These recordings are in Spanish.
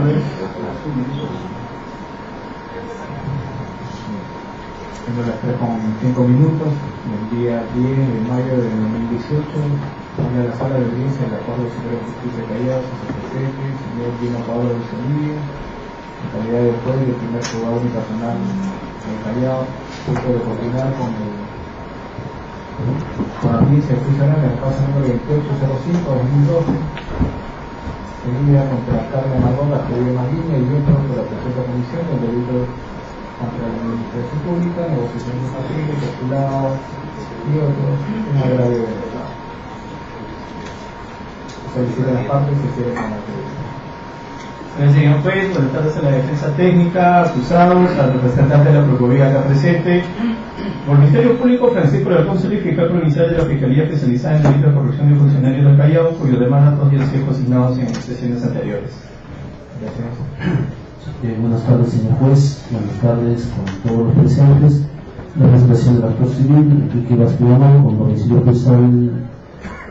tardes. Siendo las 3:05 del día 10 de mayo de 2018, en la sala de audiencia del Acuerdo Superior de Justicia de Callao, su presidente, el señor Dino Pablo de Sevilla, en calidad de juez y el primer juzgado unipersonal de Callao, justo de coordinar con la audiencia funcional en el caso número 2805-2012, seguida contra Carmen Mardola, Javier Maguina y miembros de la presente comisión del delito contra la administración pública, negociación de papeles, postulado y otros, en agravio de verdad. Solicitan las partes y quieren con la Señor juez, buenas tardes a la defensa técnica, acusados, al representante de la Procuraduría acá presente. Por el Ministerio Público, Francisco Alarcón, fiscal provincial de la Fiscalía Especializada en Delitos de Corrupción de Funcionarios del Callao, cuyos demás datos ya han sido consignados en sesiones anteriores. Gracias. Buenas tardes, señor juez. Buenas tardes con todos los presentes. La resolución del actor civil, Enrique Bastiano, con domicilio fiscal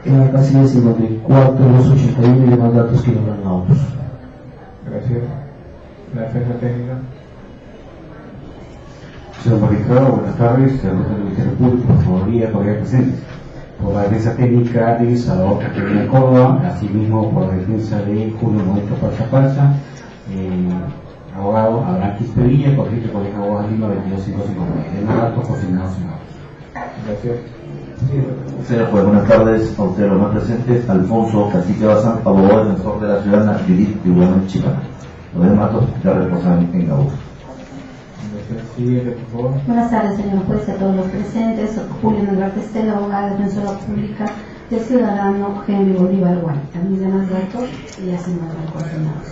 en la casilla 54-281 y demás datos que logran autos. Gracias. La defensa técnica. Señor magistrado, buenas tardes. Señor juez del Ministerio Público, Procuraduría, todavía presentes. Por la defensa técnica de Salvador Caterina Córdoba, asimismo por la defensa de Julio Modesto Falsa, abogado Abraham Quisperilla, corriente Colegio de Abogados Lima 22559. De nada, datos consignados en autos. Gracias. Señor juez, buenas tardes a ustedes los más presentes. Alfonso Cacique Bazán, abogado defensor de la ciudadana Judith Tiburón Chipana. Los demás datos ya reposan en la voz. Buenas tardes, señor juez, a todos los presentes. Julio Melgar Estela, abogada defensora pública del ciudadano Henry Bolívar Huerta. Mis demás datos ya se encuentran coordinados.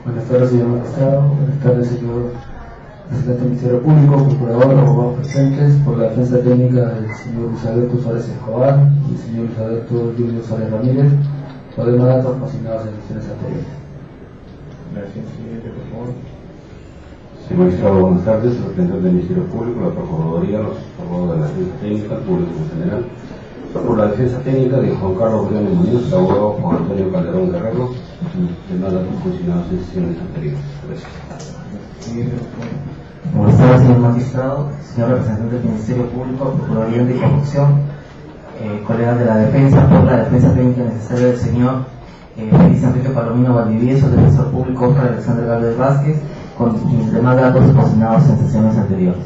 Buenas tardes, señor magistrado. Buenas tardes, señor presidente del Ministerio Público, procurador, abogados presentes. Por la defensa técnica del señor Luis Alberto Suárez Escobar y el señor Luis Alberto Julio Suárez Ramírez, los demás datos consignados en sesiones anteriores. Gracias. Siguiente, por favor. Señor magistrado, buenas tardes. Representantes del Ministerio Público, la Procuraduría, los abogados de la defensa técnica, el público en general. Por la defensa técnica de Juan Carlos Briones Muñoz, el abogado Juan Antonio Calderón Guerrero, demás datos consignados en sesiones anteriores. Gracias. Siguiente, por favor. Buenas tardes, señor magistrado, señor representante del Ministerio Público, Procuraduría Anticorrupción, colegas de la defensa, por la defensa técnica necesaria del señor Félix Enrique Palomino Valdivieso, defensor público Oscar Alexander Gálvez Vázquez, con mis demás datos consignados en sesiones anteriores.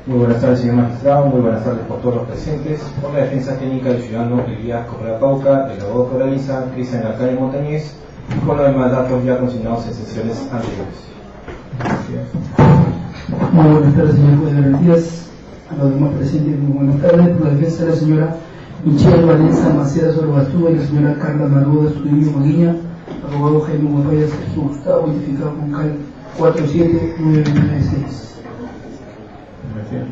Muy buenas tardes, señor magistrado, muy buenas tardes por todos los presentes. Por la defensa técnica del ciudadano Elías Correa Pauca, el abogado Coraliza, Cristian Alcaide Montañez, y con los demás datos ya consignados en sesiones anteriores. Gracias. Muy buenas tardes, señor juez de garantías. A los demás presentes, muy buenas tardes. Por la defensa de la señora Michelle Valencia Maceda Sorbastúa y la señora Carla Margoda Estudio Maguiña, abogado Jaime Guarrayas Gustavo, identificado con CAL 47996.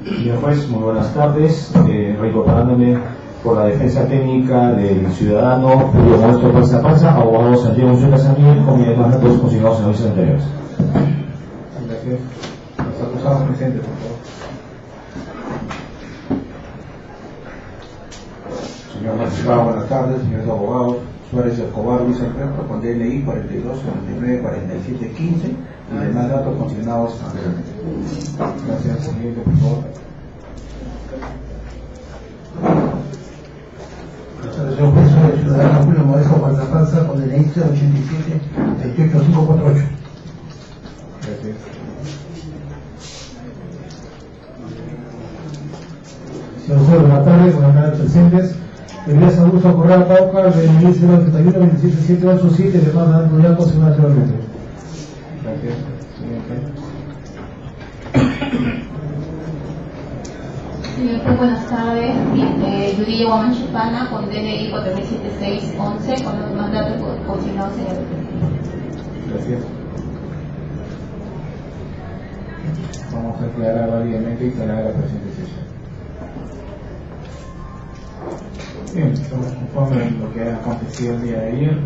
Señor juez, muy buenas tardes. Reincorporándome por la defensa técnica del ciudadano Julio Modesto Falsa, abogado Santiago Unzueta Samir, con mis demás datos consignados en los meses anteriores. Gracias. Los acusados presentes, por favor. Señor magistrado, buenas tardes. Señores abogados, Suárez Escobar, Luis Alberto, con DNI 42 99 47 15 y demás datos consignados anteriormente. Gracias. Siguiente, por favor. Señor juez, soy el ciudadano Julio Modesto Falsa, con DNI 087 68548. Gracias. Señor juez, buenas tardes presentes. Elías Augusto Correa Pauca, de 031 27 787, de más datos ya consignados anteriormente. Gracias. Siguiente. Señor juez, buenas tardes. Judith Guamán Chipana, con DNI 407611, con los demás datos consignados en el Gracias. Vamos a aclarar válidamente y aclarar la presente sesión. Bien, estamos conformes con lo que ha acontecido el día de ayer.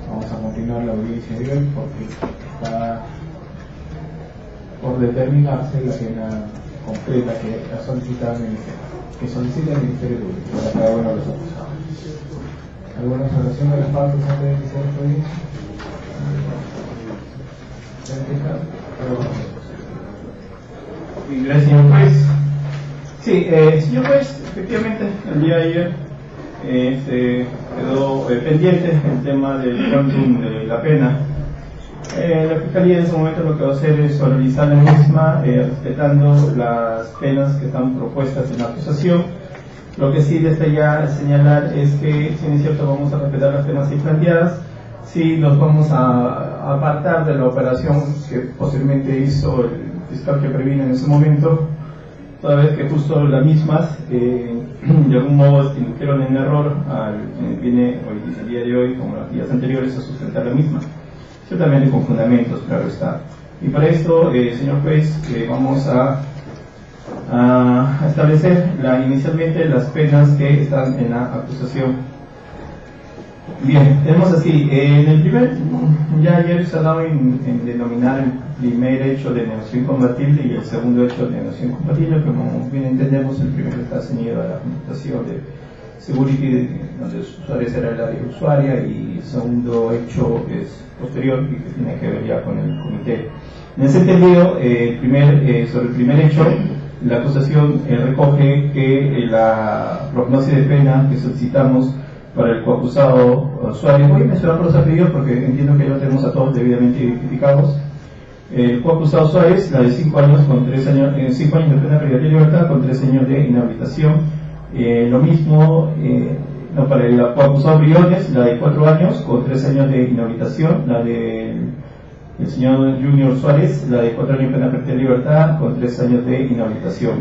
Vamos a continuar la audiencia de hoy porque está por determinarse la pena completa que solicita el Ministerio Público para cada uno de los acusados. ¿Alguna observación de las partes antes de iniciar el proyecto? Gracias, señor juez. Sí, señor juez, efectivamente, el día de ayer se quedó pendiente el tema del quantum de la pena. La Fiscalía en ese momento lo que va a hacer es oralizar la misma, respetando las penas que están propuestas en la acusación. Lo que sí desde ya señalar es que, si es cierto, vamos a respetar las penas ahí planteadas, sí nos vamos a apartar de la operación que posiblemente hizo el fiscal que previno en ese momento, toda vez que justo las mismas de algún modo indujeron en error viene hoy, el día de hoy, como las días anteriores, a sustentar la misma, ciertamente con fundamentos, claro está. Y para esto, señor juez, vamos a establecer inicialmente las penas que están en la acusación. Bien, tenemos así, en el primer, ya ayer se ha dado en denominar el primer hecho de negación compatible y el segundo hecho de negación compatible, como bien entendemos, el primero está ceñido a la computación de security, donde el usuario será el área usuaria, y el segundo hecho es posterior y que tiene que ver ya con el comité. En ese entendido, sobre el primer hecho, la acusación recoge que la prognosis de pena que solicitamos para el coacusado usuario, voy a mencionar por los apellidos porque entiendo que ya lo tenemos a todos debidamente identificados. El coacusado Suárez, la de 5 años con 3 años, 5 años de pena privativa de libertad con 3 años de inhabilitación. Lo mismo para el coacusado Briones, la de 4 años con 3 años de inhabilitación. La de el señor Junior Suárez, la de 4 años de pena privativa de libertad con 3 años de inhabilitación.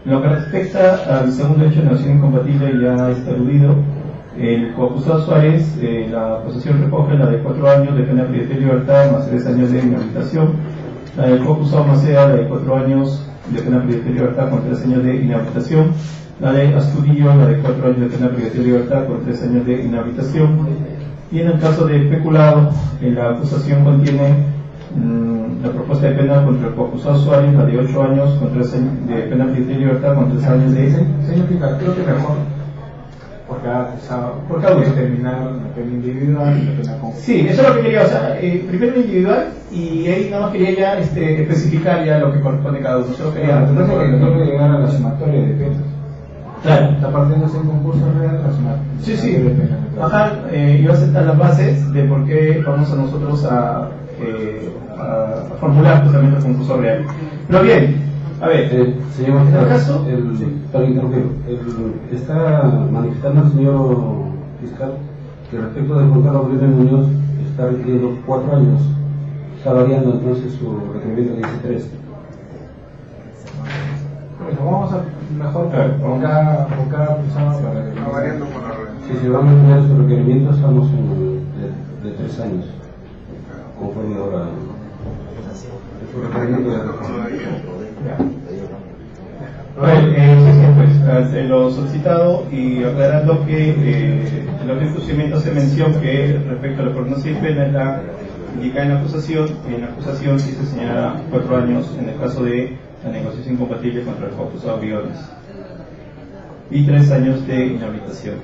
En lo que respecta al segundo hecho de negación incompatible, ya está eludido. El coacusado Suárez, la acusación recoge la de 4 años de pena privativa de libertad más 3 años de inhabilitación. La del coacusado Macea, la de 4 años de pena privativa de libertad con 3 años de inhabilitación. La de Astudillo, la de 4 años de pena privativa de libertad con 3 años de inhabilitación. Y en el caso de especulado, la acusación contiene la propuesta de pena contra el coacusado Suárez, la de 8 años con 3 años de pena privativa de libertad con 3 años de... Señor fiscal, creo que mejor por cada determinar la pena individual y la pena conjunta. Sí, eso es lo que quería, o sea, primero individual y ahí nada más quería ya especificar ya lo que corresponde a cada uno. Solo quería... No es que tengo que llegar a la sumatoria de penas. Claro. Está partiéndose en concurso real la sumatoria de penas. Ajá, yo aceptar las bases de por qué vamos a nosotros a formular justamente el concurso real. Pero bien, a ver, señor en el caso... está manifestando el señor fiscal que respecto de Juan Carlos Briones Muñoz está requiriendo 4 años, está variando entonces su requerimiento que dice 3. Bueno, vamos a mejor por cada acusado para que va variando con la red. Si vamos a tener su requerimiento, estamos de 3 años, conforme ahora su requerimiento de 3 años. Pues, lo solicitado y aclarando que en el procedimiento hace mención que respecto a la prognosis de pena es la indicada en la acusación sí se señala 4 años en el caso de la negociación compatible contra el coacusado Briones y 3 años de inhabilitación.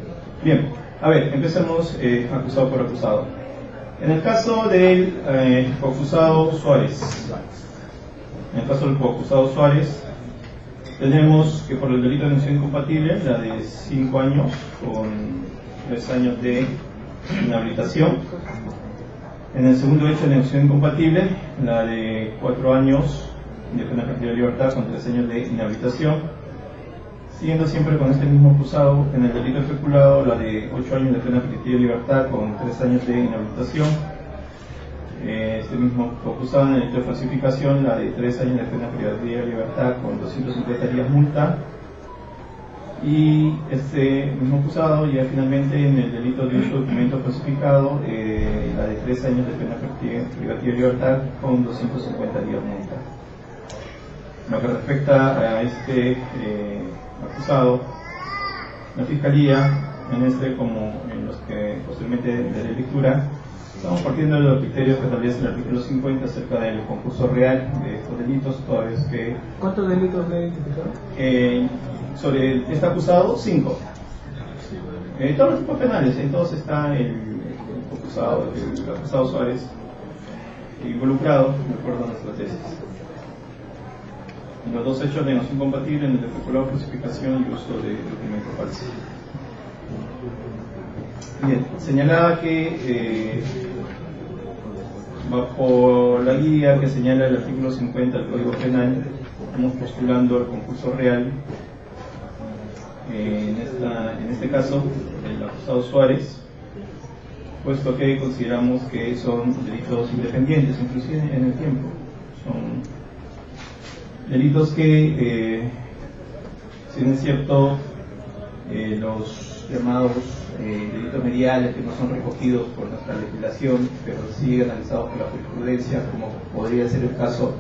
Bien, a ver, empecemos acusado por acusado. En el caso del coacusado Suárez, tenemos que por el delito de negociación incompatible, la de 5 años con 3 años de inhabilitación. En el segundo hecho de negociación incompatible, la de 4 años de pena privativa de libertad con 3 años de inhabilitación. Siguiendo siempre con este mismo acusado, en el delito especulado, la de 8 años de pena privativa de libertad con 3 años de inhabilitación. Este mismo acusado en el delito de falsificación, la de 3 años de pena privativa de libertad con 250 días multa. Y este mismo acusado ya finalmente en el delito de uso de documento falsificado, la de 3 años de pena privativa de libertad con 250 días multa. En lo que respecta a este acusado, la Fiscalía, en este como en los que posteriormente de lectura, estamos partiendo de los criterios que establece el artículo 50 acerca del concurso real de estos delitos, toda vez que... ¿Cuántos delitos le identificaron? Sobre este acusado, 5. Todos los tipos penales, en todos está el acusado Suárez involucrado, de acuerdo a nuestra tesis. Los dos hechos de no son compatibles en el especulado, falsificación y uso de documento falso. Bien, señalaba que bajo la guía que señala el artículo 50 del Código Penal, estamos postulando el concurso real. En este caso, el acusado Suárez, puesto que consideramos que son delitos independientes, inclusive en el tiempo. Son delitos que, si bien es cierto, los llamados delitos mediales que no son recogidos por nuestra legislación, pero sí analizados por la jurisprudencia, como podría ser el caso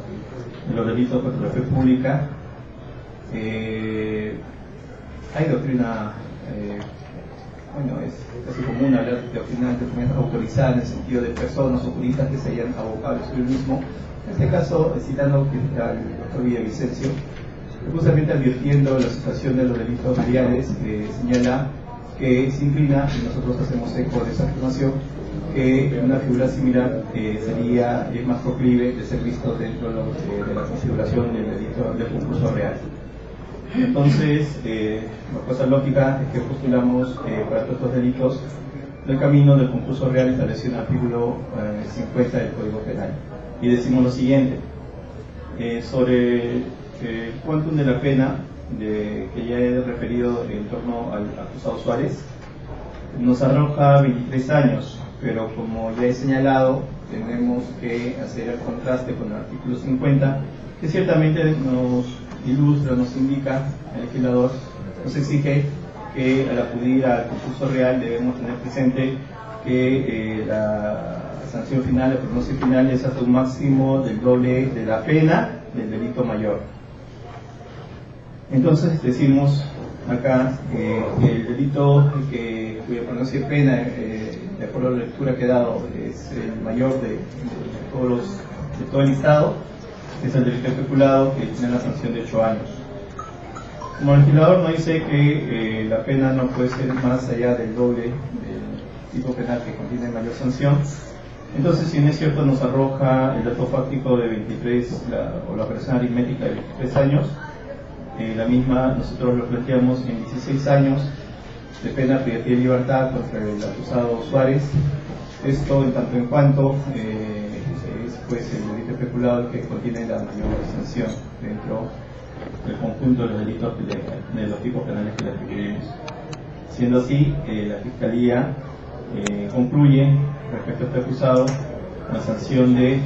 de los delitos contra la fe pública, hay doctrina, es casi común hablar de doctrina autorizada en el sentido de personas o juristas que se hayan abocado a el mismo. En este caso, citando al doctor Villavicencio, justamente advirtiendo la situación de los delitos mediales, señala que se inclina, y nosotros hacemos eco de esa afirmación, que una figura similar sería más proclive de ser visto dentro de la configuración del delito del concurso real. Entonces, la cosa lógica es que postulamos para todos estos delitos el camino del concurso real establecido en el artículo 50 del Código Penal. Y decimos lo siguiente, sobre el quantum de la pena que ya he referido en torno al acusado Suárez, nos arroja 23 años, pero como ya he señalado, tenemos que hacer el contraste con el artículo 50, que ciertamente nos ilustra, nos indica, el legislador nos exige que al acudir al concurso real debemos tener presente que la sanción final, el pronóstico final es hasta un máximo del doble de la pena del delito mayor. Entonces decimos acá que el delito cuya pronóstico de pena, de acuerdo a la lectura que he dado, es el mayor de todo el listado, es el delito especulado, que tiene la sanción de 8 años. Como el legislador nos dice que la pena no puede ser más allá del doble del tipo penal que contiene mayor sanción, entonces, si no es cierto, nos arroja el dato fáctico de 23, o la operación aritmética de 23 años. La misma nosotros lo planteamos en 16 años de pena privativa de libertad contra el acusado Suárez. Esto en tanto en cuanto es pues el delito especulado el que contiene la mayor sanción dentro del conjunto de los delitos de los tipos penales que le requerimos. Siendo así, la Fiscalía concluye respecto a este acusado la sanción de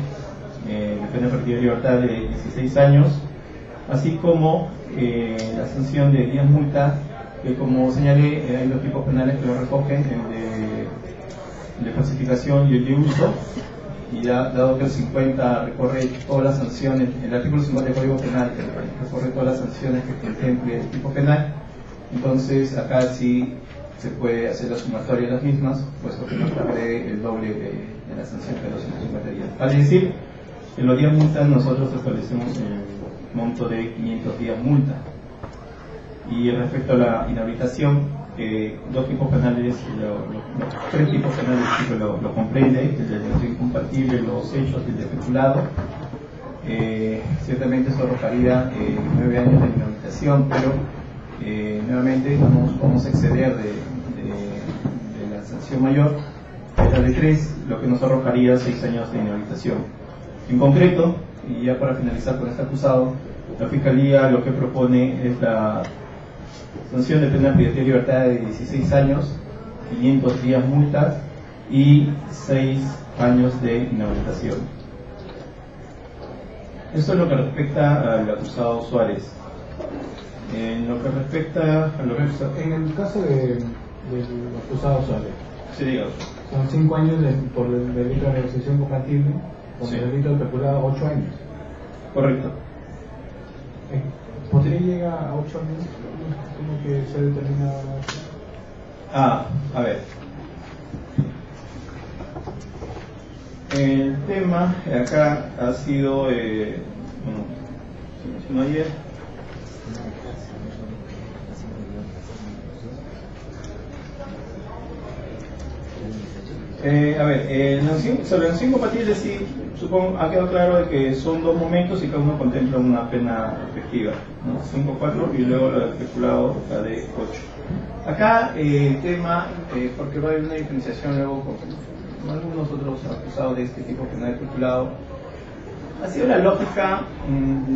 pena privativa de libertad de 16 años, así como la sanción de 10 multas, que como señalé, hay dos tipos penales que lo recogen, el de falsificación y el de uso, y dado que el 50 recorre todas las sanciones, el artículo 50 del Código Penal recorre todas las sanciones que contemple el tipo penal, entonces acá sí se puede hacer la sumatoria de las mismas, puesto que no prevé el doble de la sanción que los 150 días. Al decir, en los días multas nosotros establecemos el monto de 500 días multa. Y respecto a la inhabilitación, dos tipos penales, los tres tipos penales lo comprende, el de delito incompatible, los hechos y el de especulado. Ciertamente eso arrojaría 9 años de inhabilitación, pero nuevamente vamos a exceder de la sanción mayor, esta de 3, lo que nos arrojaría 6 años de inhabilitación. En concreto, y ya para finalizar con este acusado, la Fiscalía lo que propone es la sanción de pena privativa de libertad de 16 años, 500 días multas y 6 años de inhabilitación. Esto es lo que respecta al acusado Suárez. En lo que respecta a lo que... En el caso del acusado Suárez, sí, digamos, son 5 años por el delito de negociación compatible, con el delito especulado 8 años. Correcto. ¿Podría llegar a 8 años? ¿Cómo que se determina? A ver. El tema acá ha sido, bueno, se mencionó ayer. Sobre los incompatibles sí, supongo ha quedado claro de que son dos momentos y cada uno contempla una pena respectiva, ¿no? 5-4 y luego lo del especulado, la de 8. Acá el tema, porque va a haber una diferenciación luego con algunos otros acusados de este tipo que no ha especulado, ha sido la lógica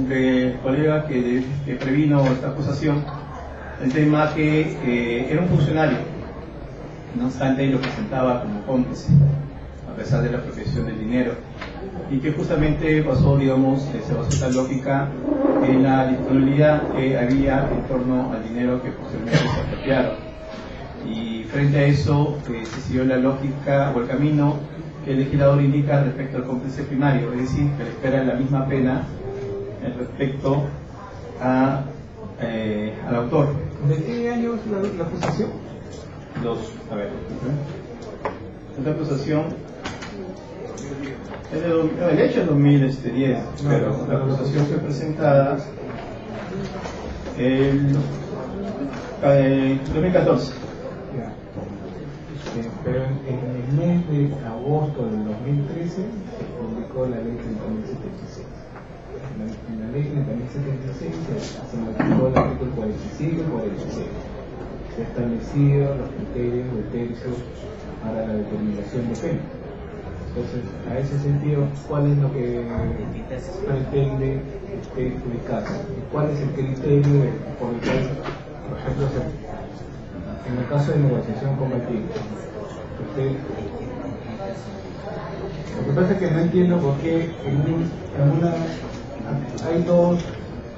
del colega que previno esta acusación, el tema que era un funcionario, no obstante lo presentaba como cómplice, a pesar de la apropiación del dinero, y que justamente basó, digamos, se basó esta lógica en la disponibilidad que había en torno al dinero que posteriormente se apropiaron. Y frente a eso se siguió la lógica o el camino que el legislador indica respecto al cómplice primario, es decir, que le espera la misma pena respecto al autor. ¿De qué año es la acusación? Esta acusación el hecho es 2010, pero la acusación fue presentada en 2014. Pero en el mes de agosto del 2013 se publicó la ley 30.076. En la ley 30.076 se modificó el artículo 45 y 46. Se han establecido los criterios de tercios para la determinación de pena. Entonces, a ese sentido, ¿cuál es lo que pretende explicarse? ¿Cuál es el criterio por el cual, por ejemplo, en el caso de negociación combativa, lo que pasa es que no entiendo por qué hay dos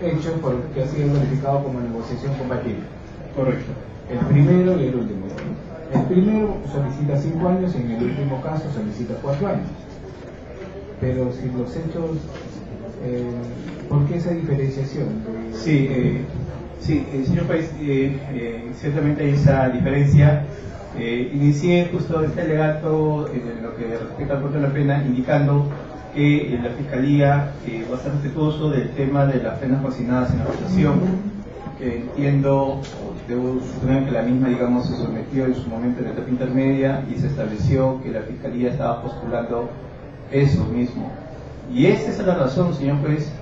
hechos que han sido verificados como negociación combativa? Correcto. El primero y el último. El primero solicita 5 años y en el último caso solicita 4 años. Pero si los hechos, ¿por qué esa diferenciación? Sí, señor País, ciertamente hay esa diferencia. Inicié justo este alegato en lo que respecta al corte de la pena, indicando que la Fiscalía va a ser respetuoso del tema de las penas consignadas en la acusación, que entiendo, debo suponer que la misma, digamos, se sometió en su momento en la etapa intermedia y se estableció que la Fiscalía estaba postulando eso mismo. Y esa es la razón, señor juez,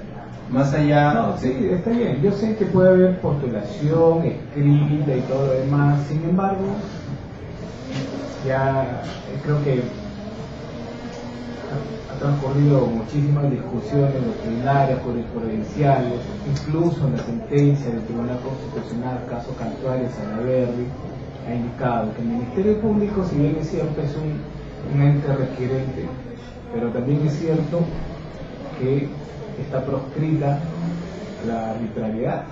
más allá... No, sí, está bien, yo sé que puede haber postulación, escrita y todo lo demás, sin embargo, ya creo que ha transcurrido muchísimas discusiones doctrinarias, jurisprudenciales, incluso en la sentencia del Tribunal Constitucional, caso Cantuaria Salaverry, ha indicado que el Ministerio Público, si bien es cierto, es un ente requerente, pero también es cierto que está proscrita la arbitrariedad.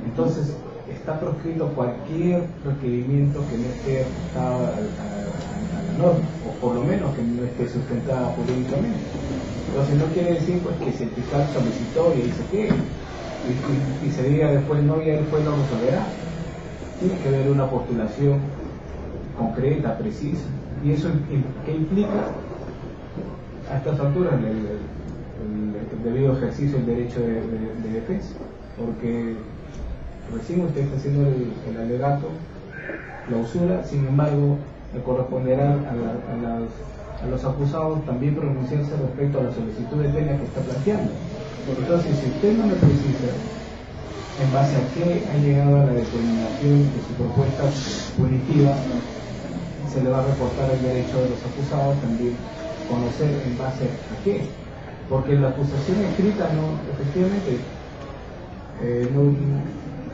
Entonces, está proscrito cualquier requerimiento que no esté ajustado a la norma, o por lo menos que no esté sustentada jurídicamente. Entonces, no quiere decir pues que si el fiscal solicitó y dice que y se diga después no, y él después lo resolverá. Tiene que haber una postulación concreta, precisa. ¿Y eso qué implica? A estas alturas el debido ejercicio del derecho de defensa, porque recién usted está haciendo el alegato, la usura, sin embargo le corresponderá a los acusados también pronunciarse respecto a la solicitud de pena que está planteando. Entonces, si usted no me precisa en base a qué ha llegado a la determinación de su propuesta punitiva, se le va a reportar el derecho de los acusados también conocer en base a qué, porque la acusación escrita efectivamente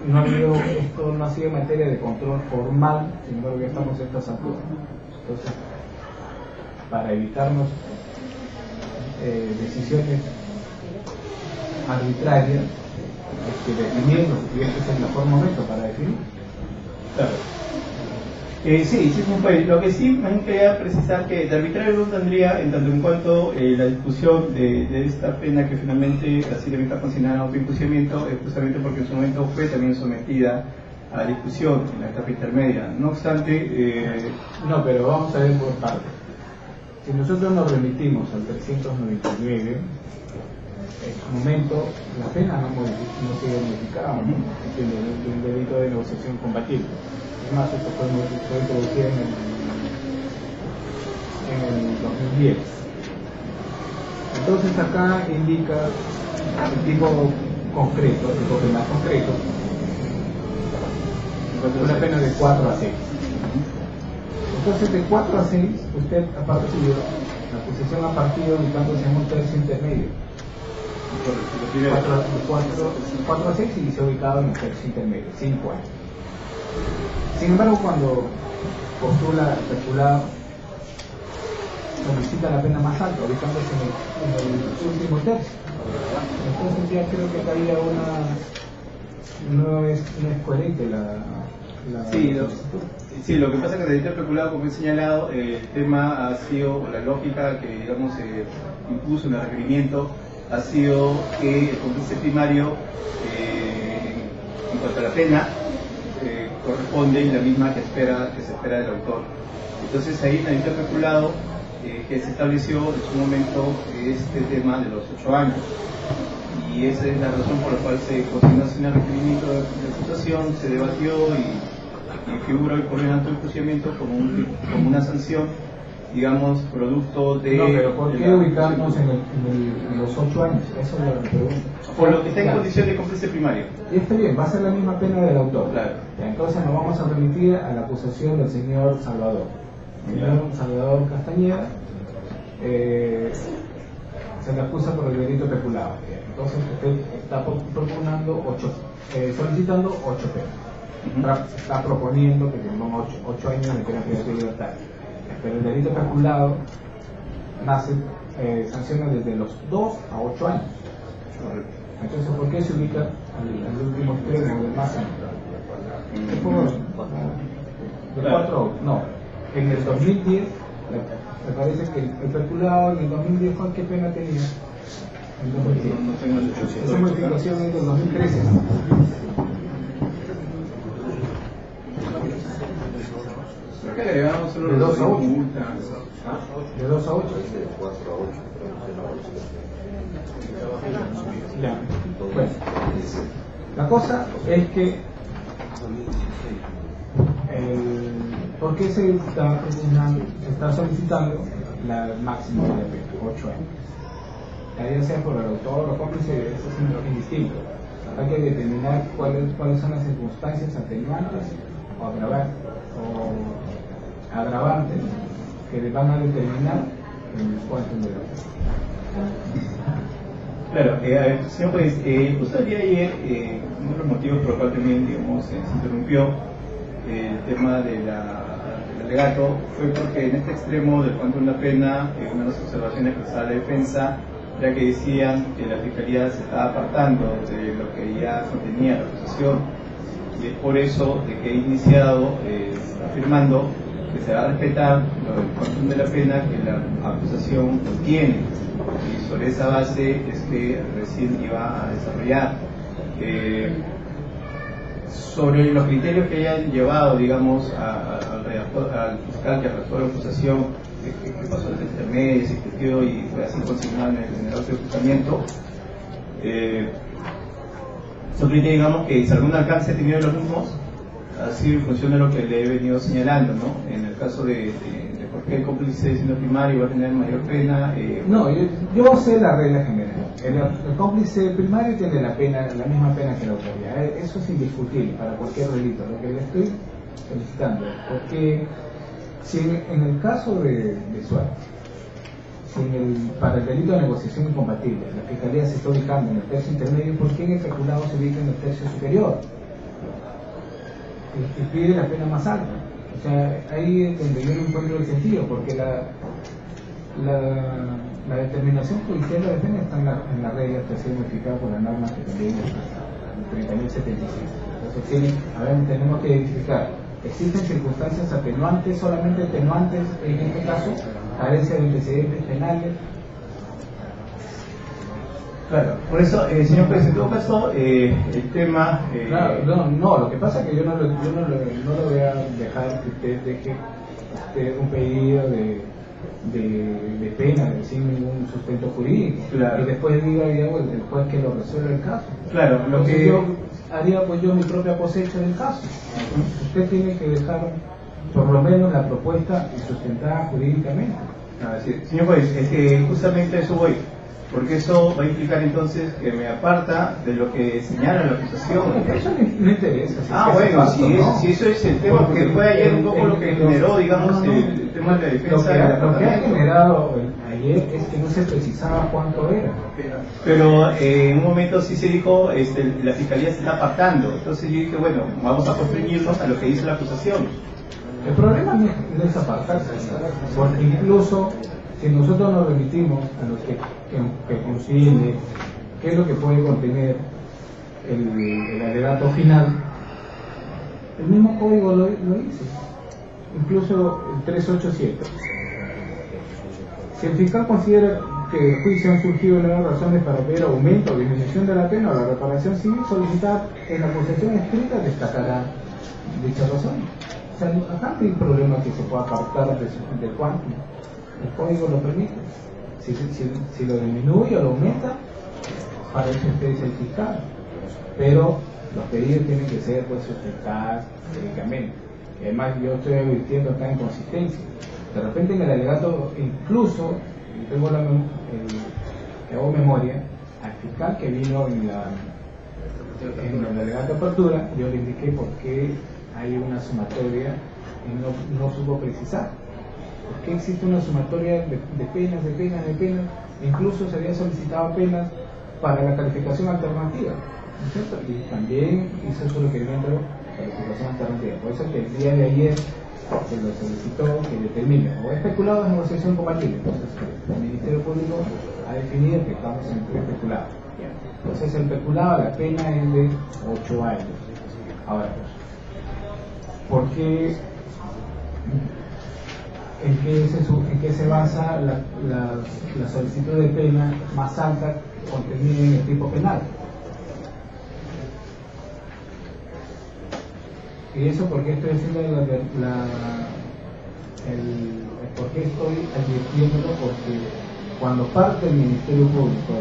no ha habido, esto no ha sido materia de control formal, sin embargo ya estamos en estas alturas. Entonces, para evitarnos decisiones arbitrarias, definiendo, y este es el mejor momento para definir. Claro. Sí, lo que sí me quería precisar que de arbitrario no tendría en tanto en cuanto la discusión de esta pena que finalmente así debe estar considerada autoenjuiciamiento, justamente porque en su momento fue también sometida a discusión en la etapa intermedia. No obstante... No, pero vamos a ver por partes. Si nosotros nos remitimos al 399, en su momento la pena no sigue modificada, ¿no? El delito de negociación compatible. Además, esto fue introducido en el 2010. Entonces acá indica el tipo concreto, el tipo penal concreto, una pena de 4 a 6. Entonces de 4 a 6, usted ha partido, la acusación ha partido ubicándose en un tercio intermedio. 4 a 6 y se ha ubicado en el tercio intermedio, 5 años. Sin embargo, cuando postula el peculado, solicita la pena más alta, ubicándose en el último tercio. Entonces ya creo que acá había no es coherente la sí, lo que pasa es que el delito especulado, como he señalado, el tema ha sido, la lógica que digamos impuso en el requerimiento ha sido que el cómplice primario en cuanto a la pena corresponde la misma que se espera del autor. Entonces ahí en el delito especulado que se estableció en su momento este tema de los 8 años. Y esa es la razón por la cual se consignó sin el requerimiento de acusación, se debatió y figura hoy por el alto procedimiento como una sanción, digamos, producto de... No, pero ¿por qué ubicarnos en los 8 años? Eso es lo que pregunto. Por lo que está en condición de cómplice primario. Y está bien, va a ser la misma pena del autor. Claro. Entonces nos vamos a remitir a la acusación del señor Salvador. Salvador Castañeda se le acusa por el delito peculado. Entonces usted está solicitando 8 penas. Está proponiendo que tengan 8 años de pena privativa de libertad. Pero el delito peculado sanciona desde los 2 a 8 años. Entonces, ¿por qué se ubica al último extremo del máximo? De 4, no. En el 2010, me parece que el peculado en el 2010, ¿qué pena tenía? Esa modificación es del 2013. Creo que agregamos solo de 2 a 8. De 2 a 8. De 4 a 8. Ya. Bueno, la cosa es que ¿por qué se está solicitando la máxima de la pena, 8 años? Ya sea por el autor o cómplice, eso es indistinto. Hay que determinar cuáles son las circunstancias atenuantes o agravantes que van a determinar el cuánto de la pena. Claro, señor juez, usted el día de ayer, uno de los motivos por los cuales también, digamos, se interrumpió el tema del alegato fue porque en este extremo del cuánto de la pena, una de las observaciones que estaba la defensa era que decían que la Fiscalía se estaba apartando de lo que ya contenía la acusación, y es por eso de que he iniciado afirmando que se va a respetar el cuánto de la pena que la acusación contiene, y sobre esa base es que recién iba a desarrollar. Sobre los criterios que hayan llevado, digamos, al fiscal que redactó la acusación, que pasó desde intermedio, se discutió y fue así consignado en el auto de juzgamiento, son criterios, digamos, que si algún alcance ha tenido los mismos, ha sido en función de lo que le he venido señalando, ¿no? En el caso de por qué el cómplice siendo primario va a tener mayor pena. No, yo sé la regla general. El cómplice primario tiene la misma pena que la autoridad. Eso es indiscutible para cualquier delito. Lo que le estoy solicitando, porque si en el caso de Suárez, para el delito de negociación incompatible, la Fiscalía se está ubicando en el tercio intermedio, ¿por qué en el peculado se ubica en el tercio superior? Y pide la pena más alta. O sea, ahí es donde yo no encuentro el sentido, porque la determinación judicial de la pena está en la regla que ha sido modificada por la norma que también es 30.076. Entonces tenemos que identificar, ¿existen circunstancias atenuantes, solamente atenuantes en este caso, carencia de antecedentes penales? Claro, por eso, señor juez, en todo caso, el tema... Claro, no, lo que pasa es que yo no lo voy a dejar que usted deje un pedido de pena sin ningún sustento jurídico. Claro. Y después diga, digamos, el juez que lo resuelve el caso. Claro, lo que... haría pues yo mi propia cosecha del caso. Usted tiene que dejar por lo menos la propuesta sustentada jurídicamente. Señor juez, es que justamente a eso voy, porque eso va a implicar entonces que me aparta de lo que señala la acusación. Eso no interesa. Bueno, si eso es el tema, porque fue ayer un poco lo que generó, digamos, el tema de la defensa. Lo que ha generado ayer es que no se precisaba cuánto era. Pero en un momento sí se dijo, la fiscalía se está apartando. Entonces yo dije, bueno, vamos a constreñirnos a lo que dice la acusación. El problema no es apartarse, porque incluso si nosotros nos remitimos a lo que consigue, qué es lo que puede contener el alegato final, el mismo código lo dice, incluso el 387. Si el fiscal considera que del juicio han surgido nuevas razones para ver aumento o disminución de la pena o la reparación civil solicitada en la acusación escrita, destacará dicha razón. O sea, acá no hay problema que se pueda apartar del cuánto. El código lo permite. Si lo disminuye o lo aumenta, para eso usted es el fiscal. Pero los pedidos tienen que ser pues sustentados técnicamente. Y además yo estoy advirtiendo acá inconsistencia. De repente en el alegato, incluso, tengo que hago memoria, al fiscal que vino en el alegato de apertura, yo le indiqué por qué hay una sumatoria y no supo precisar. ¿Por qué existe una sumatoria de penas? Incluso se había solicitado penas para la calificación alternativa, ¿no es cierto? Y también hizo su requerimiento de calificación alternativa. Por eso que el día de ayer se lo solicitó que determine o especulado de negociación compatible. Entonces el Ministerio Público ha definido que estamos en especulado. Entonces el especulado, la pena es de 8 años. Ahora, ¿por qué? ¿En qué se basa la solicitud de pena más alta contenida en el tipo penal? Y eso porque estoy haciendo por qué estoy advirtiéndolo, porque cuando parte el Ministerio Público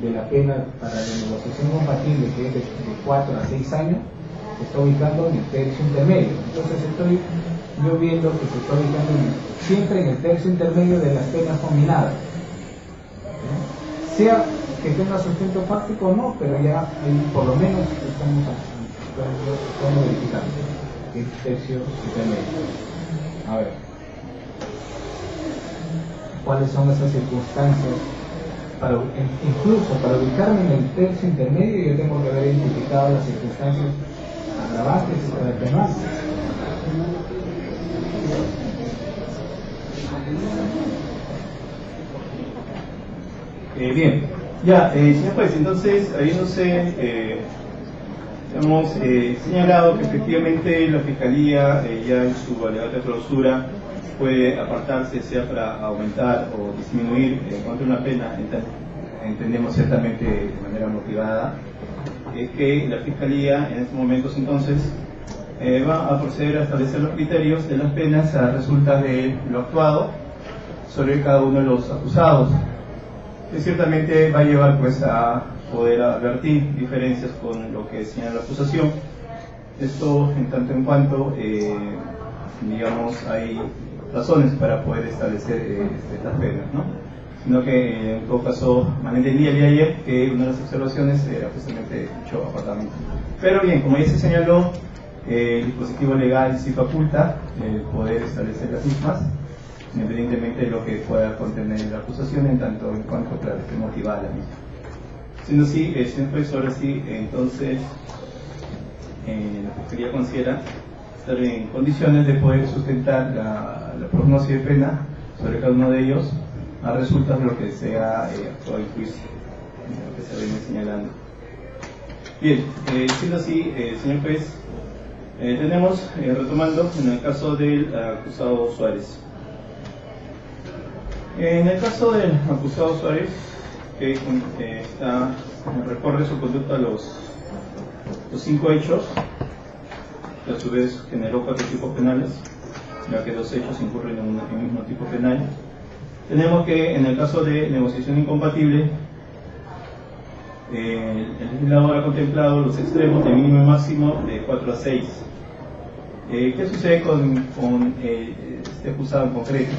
de la pena para la negociación compatible, que es de 4 a 6 años, se está ubicando en el tercio intermedio. Entonces estoy yo viendo que se está ubicando siempre en el tercio intermedio de las penas combinadas. Sea que tenga sustento fáctico o no, pero ya por lo menos estamos verificando el tercio intermedio. A ver, ¿cuáles son esas circunstancias? Incluso para ubicarme en el tercio intermedio yo tengo que haber identificado las circunstancias agravantes y atenuantes. Bien, ya, señor juez, entonces, habiéndose hemos señalado que efectivamente la Fiscalía ya en su alegato de clausura puede apartarse, sea para aumentar o disminuir en cuanto a una pena, entendemos ciertamente de manera motivada, que la Fiscalía en estos momentos entonces va a proceder a establecer los criterios de las penas a resultas de lo actuado sobre cada uno de los acusados, que ciertamente va a llevar pues a poder advertir diferencias con lo que señala la acusación. Esto en tanto en cuanto digamos hay razones para poder establecer estas penas, ¿no? Sino que en todo caso entendí el día de ayer que una de las observaciones era justamente dicho apartamento. Pero bien, como ya se señaló, el dispositivo legal sí faculta el poder establecer las mismas, independientemente de lo que pueda contener la acusación, en tanto en cuanto claro, esté motivada la misma. Siendo así, señor juez, ahora sí, entonces la Fiscalía considera estar en condiciones de poder sustentar la prognosis de pena sobre cada uno de ellos a resultas de lo que sea actuado en juicio, lo que se viene señalando. Bien, siendo así, señor juez, tenemos, retomando, en el caso del acusado Suárez. En el caso del acusado Suárez, que recorre su conducta a los 5 hechos, que a su vez generó 4 tipos penales, ya que 2 hechos incurren en el mismo tipo penal. Tenemos que en el caso de negociación incompatible, el legislador ha contemplado los extremos de mínimo y máximo de 4 a 6. ¿Qué sucede con este acusado en concreto?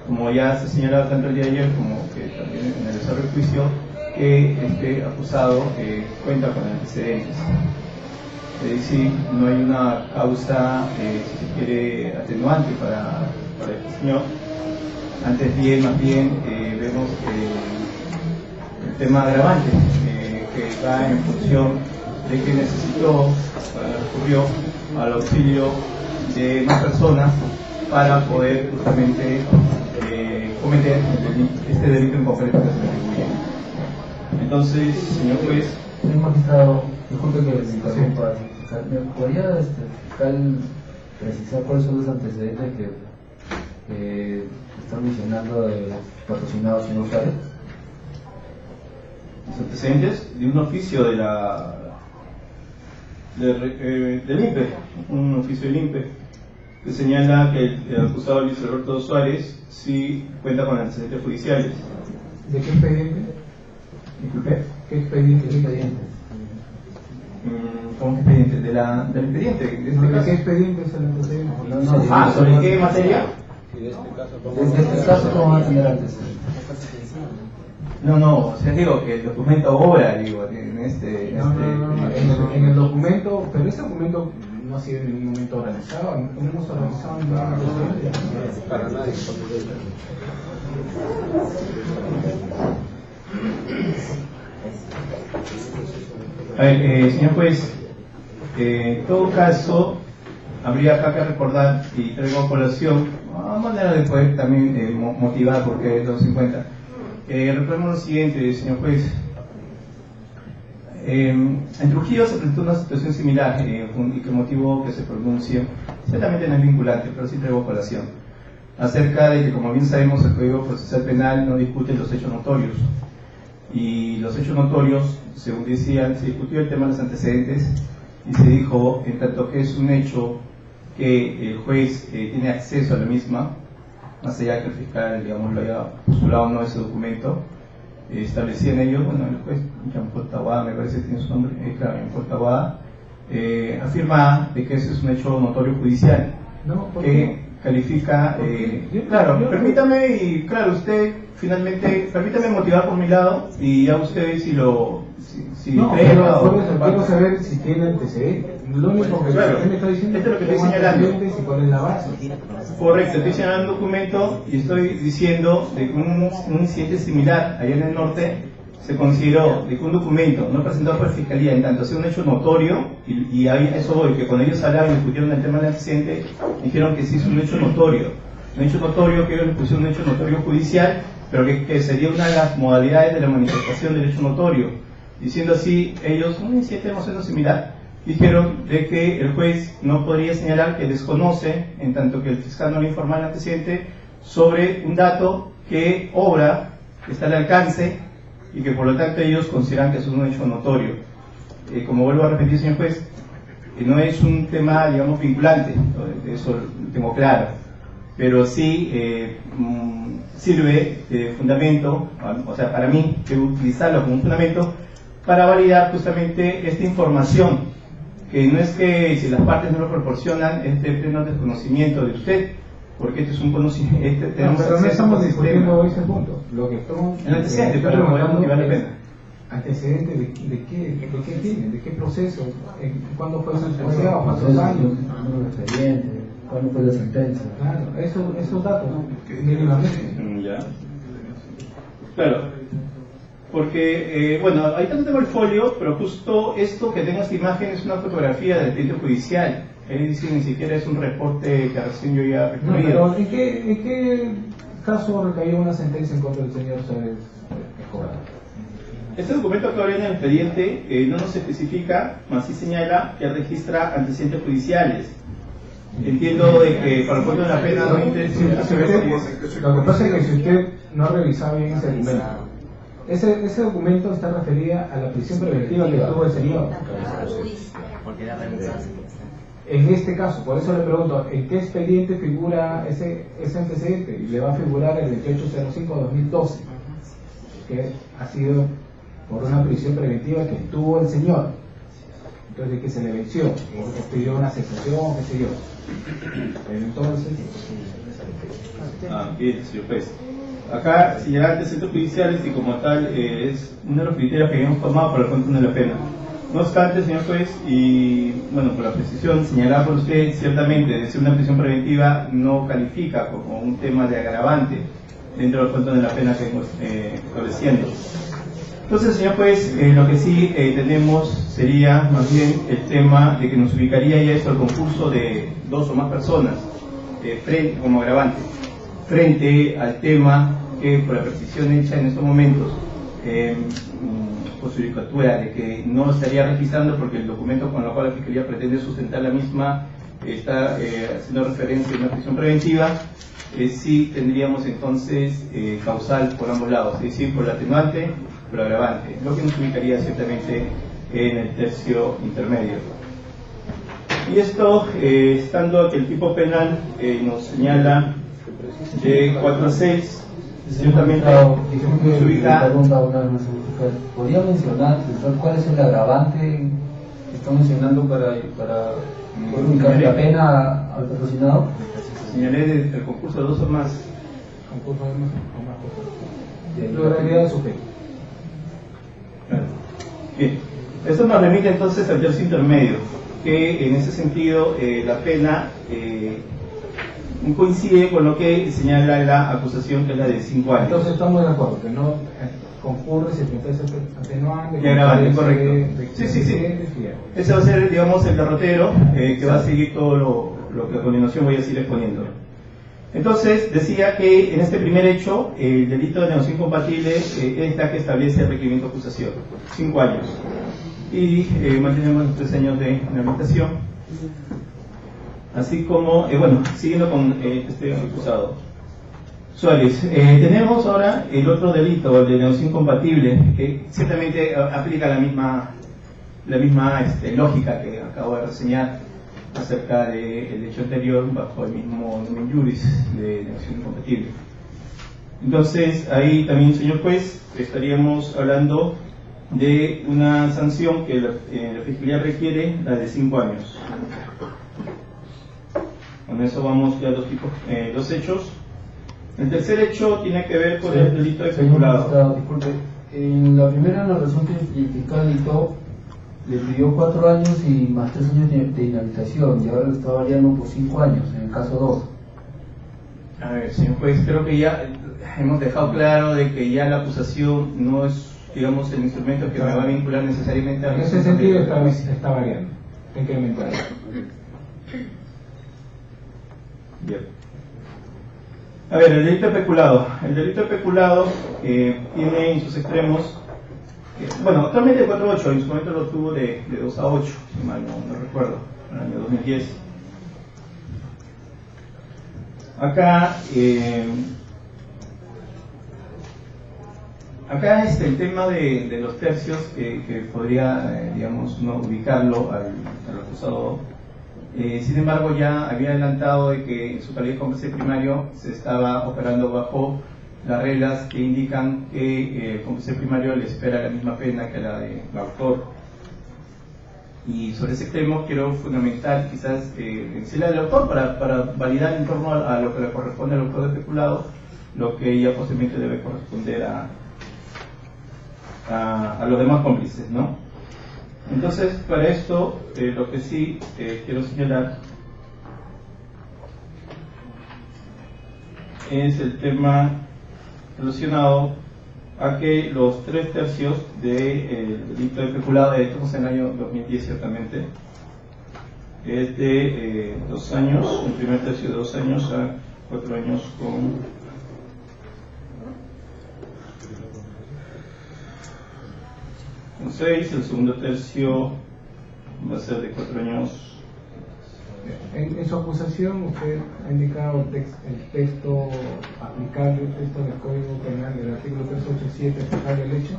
Como ya se señalaba tanto el día de ayer como que también en el desarrollo del juicio, que este acusado cuenta con antecedentes. Es decir, no hay una causa, si se quiere, atenuante para este señor. Antes bien, más bien, vemos el tema agravante, que va en función de que necesitó, recurrió al auxilio de más personas para poder justamente cometer este delito en concreto que se le atribuye. Entonces, señor juez. Señor magistrado, disculpe que le interrumpa. ¿Me podría fiscal precisar cuáles son los antecedentes que están mencionando de patrocinados señor Suárez? Los antecedentes de un oficio del INPE, un oficio del INPE, que señala que el acusado Luis Alberto Suárez sí cuenta con antecedentes judiciales. ¿De qué expediente? Disculpe. ¿Qué expediente? ¿Qué expediente? ¿Cómo que expediente? Del expediente. ¿De qué expediente es el antecedente? ¿Sobre qué materia? De este caso, ¿cómo van a tener antecedentes? No, o sea, digo que el documento obra, digo, en en el documento, pero ese documento no ha sido en ningún momento organizado, no hemos organizado ninguna cosa para nadie. A ver, señor juez, en todo caso, habría acá que recordar, y traigo a colación, a manera de poder también motivar porque los 50. Recordemos lo siguiente, señor juez. En Trujillo se presentó una situación similar y que motivó que se pronuncie, ciertamente no es vinculante, pero sí traigo a colación, acerca de que, como bien sabemos, el Código Procesal Penal no discute los hechos notorios. Y los hechos notorios, según decían, se discutió el tema de los antecedentes y se dijo, en tanto que es un hecho que el juez tiene acceso a la misma, más allá que el fiscal, digamos, lo haya postulado o no ese documento, establecían ellos, bueno, el juez Jean-Paul Taboada, me parece que tiene su nombre, claro, Jean-Paul Taboada, afirma de que ese es un hecho notorio judicial, que califica, claro, permítame, y claro, usted finalmente, permítame motivar por mi lado, y ya usted si lo, si no, prueba o... quiero saber si tiene antecedentes. Lo único que claro, usted me está diciendo esto es lo que estoy señalando. Y cuál es la base. Correcto, estoy señalando un documento y estoy diciendo de que un incidente similar allá en el norte se consideró de que un documento no presentado por la Fiscalía, en tanto sea un hecho notorio, y eso voy, que cuando ellos hablaron y discutieron el tema del antecedente, dijeron que sí es un hecho notorio que ellos le pusieron un hecho notorio judicial, pero que sería una de las modalidades de la manifestación del hecho notorio. Diciendo así, ellos, un incidente más o menos similar, dijeron de que el juez no podría señalar que desconoce, en tanto que el fiscal no le informa al antecedente, sobre un dato que obra, que está al alcance, y que por lo tanto ellos consideran que es un hecho notorio. Como vuelvo a repetir, señor juez, no es un tema, digamos, vinculante, eso lo tengo claro, pero sí sirve de fundamento, o sea, para mí, que utilizarlo como un fundamento para validar justamente esta información, que no es que si las partes no lo proporcionan, es de pleno desconocimiento de usted, porque este es un conocimiento, pero no estamos discutiendo ese punto. Lo que estamos el antecedente, pero no vale la pena. ¿Antecedente de qué tiene? ¿De qué proceso? ¿Cuándo fue sentenciado? ¿Cuántos años? ¿Cuándo fue la sentencia? Claro, esos datos, mínimamente. Ya. Claro. Porque, bueno, ahorita no tengo el folio, pero justo esto que tengo esta imagen es una fotografía del expediente judicial. Es decir, ni siquiera es un reporte que recién yo ya he pero ¿en qué caso recayó una sentencia en contra del señor Suárez Escobar? Este documento que habría en el expediente no nos especifica, mas sí señala que registra antecedentes judiciales. Entiendo de que para el fondo de la pena no interesa. Lo que pasa es que si usted no ha revisado bien ese documento, ese documento está referido a la prisión preventiva que tuvo el señor. En este caso, por eso le pregunto, ¿en qué expediente figura ese antecedente? Y le va a figurar el 2805-2012, que ha sido por una prisión preventiva que tuvo el señor, entonces que se le venció, que pidió una cesación, qué sé yo. Pero entonces... Bien, señor juez. Acá señalar antecedentes judiciales y como tal es uno de los criterios que habíamos tomado para el control de la pena. No obstante, señor juez, y bueno, por la precisión señalada por usted, ciertamente, de ser una prisión preventiva no califica como un tema de agravante dentro del control de la pena que hemos estableciendo. Entonces, señor juez, lo que sí tenemos sería más bien el tema de que nos ubicaría ya esto el concurso de 2 o más personas frente, como agravante, frente al tema que por la precisión hecha en estos momentos justificatura de que no estaría registrando porque el documento con el cual la Fiscalía pretende sustentar la misma está haciendo referencia a una prisión preventiva, sí tendríamos entonces causal por ambos lados, es decir, por el atenuante, por el agravante, lo que nos ubicaría ciertamente en el tercio intermedio. Y esto, estando que el tipo penal nos señala de 4 a 6, ciertamente se ubica... ¿Podría mencionar cuál es el agravante que está mencionando para ubicar la pena al patrocinado? Señalé el concurso de 2 o más. Concurso de 2 o más. La realidad de sujeto. Bien, esto nos remite entonces al tercio intermedio, que en ese sentido la pena coincide con lo que señala la acusación, que es la de 5 años. Entonces estamos de acuerdo, que no concurre circunstancias atenuantes. Que agravante, correcto. Sí. Ese va a ser, digamos, el derrotero que va a seguir todo lo que a continuación voy a seguir exponiendo. Entonces, decía que en este primer hecho, el delito de negociación incompatible es la que establece el requerimiento de acusación, 5 años. Y mantenemos los 3 años de inhabilitación. Así como, bueno, siguiendo con este acusado. Suárez, tenemos ahora el otro delito, el de negociación incompatible, que ciertamente aplica la misma lógica que acabo de reseñar acerca del hecho anterior bajo el mismo nomen juris de negociación incompatible. Entonces, ahí también, señor juez, estaríamos hablando de una sanción que la Fiscalía requiere, la de 5 años. Con eso vamos ya a 2 hechos. El tercer hecho tiene que ver con el delito de peculado. Disculpe, en la primera narración que el fiscal dictó, le pidió 4 años y más 3 años de inhabilitación, y ahora lo está variando por 5 años, en el caso 2. A ver, señor juez, creo que ya hemos dejado claro de que ya la acusación no es, digamos, el instrumento que me va a vincular necesariamente a... En ese sentido está variando, está incrementando. Bien. A ver, el delito de peculado. El delito de peculado tiene en sus extremos, bueno, actualmente 4 a 8, en su momento lo tuvo de 2 a 8, si mal no recuerdo, en el año 2010. Acá, el tema de los tercios, que podría, digamos, no ubicarlo al acusado. Sin embargo, ya había adelantado de que en su calidad de cómplice primario se estaba operando bajo las reglas que indican que el cómplice primario le espera la misma pena que la del autor. Y sobre ese tema quiero fundamentar quizás la del autor para validar en torno a lo que le corresponde al autor de peculado, lo que ya posiblemente debe corresponder a los demás cómplices, ¿no? Entonces, para esto, lo que sí quiero señalar es el tema relacionado a que los 3 tercios del delito de peculado, estamos en el año 2010 ciertamente, es de 2 años, el primer tercio de 2 años a 4 años con 6, el segundo tercio va a ser de 4 años. En su acusación usted ha indicado el texto aplicable, el texto del Código Penal del artículo 387 aplicable al hecho.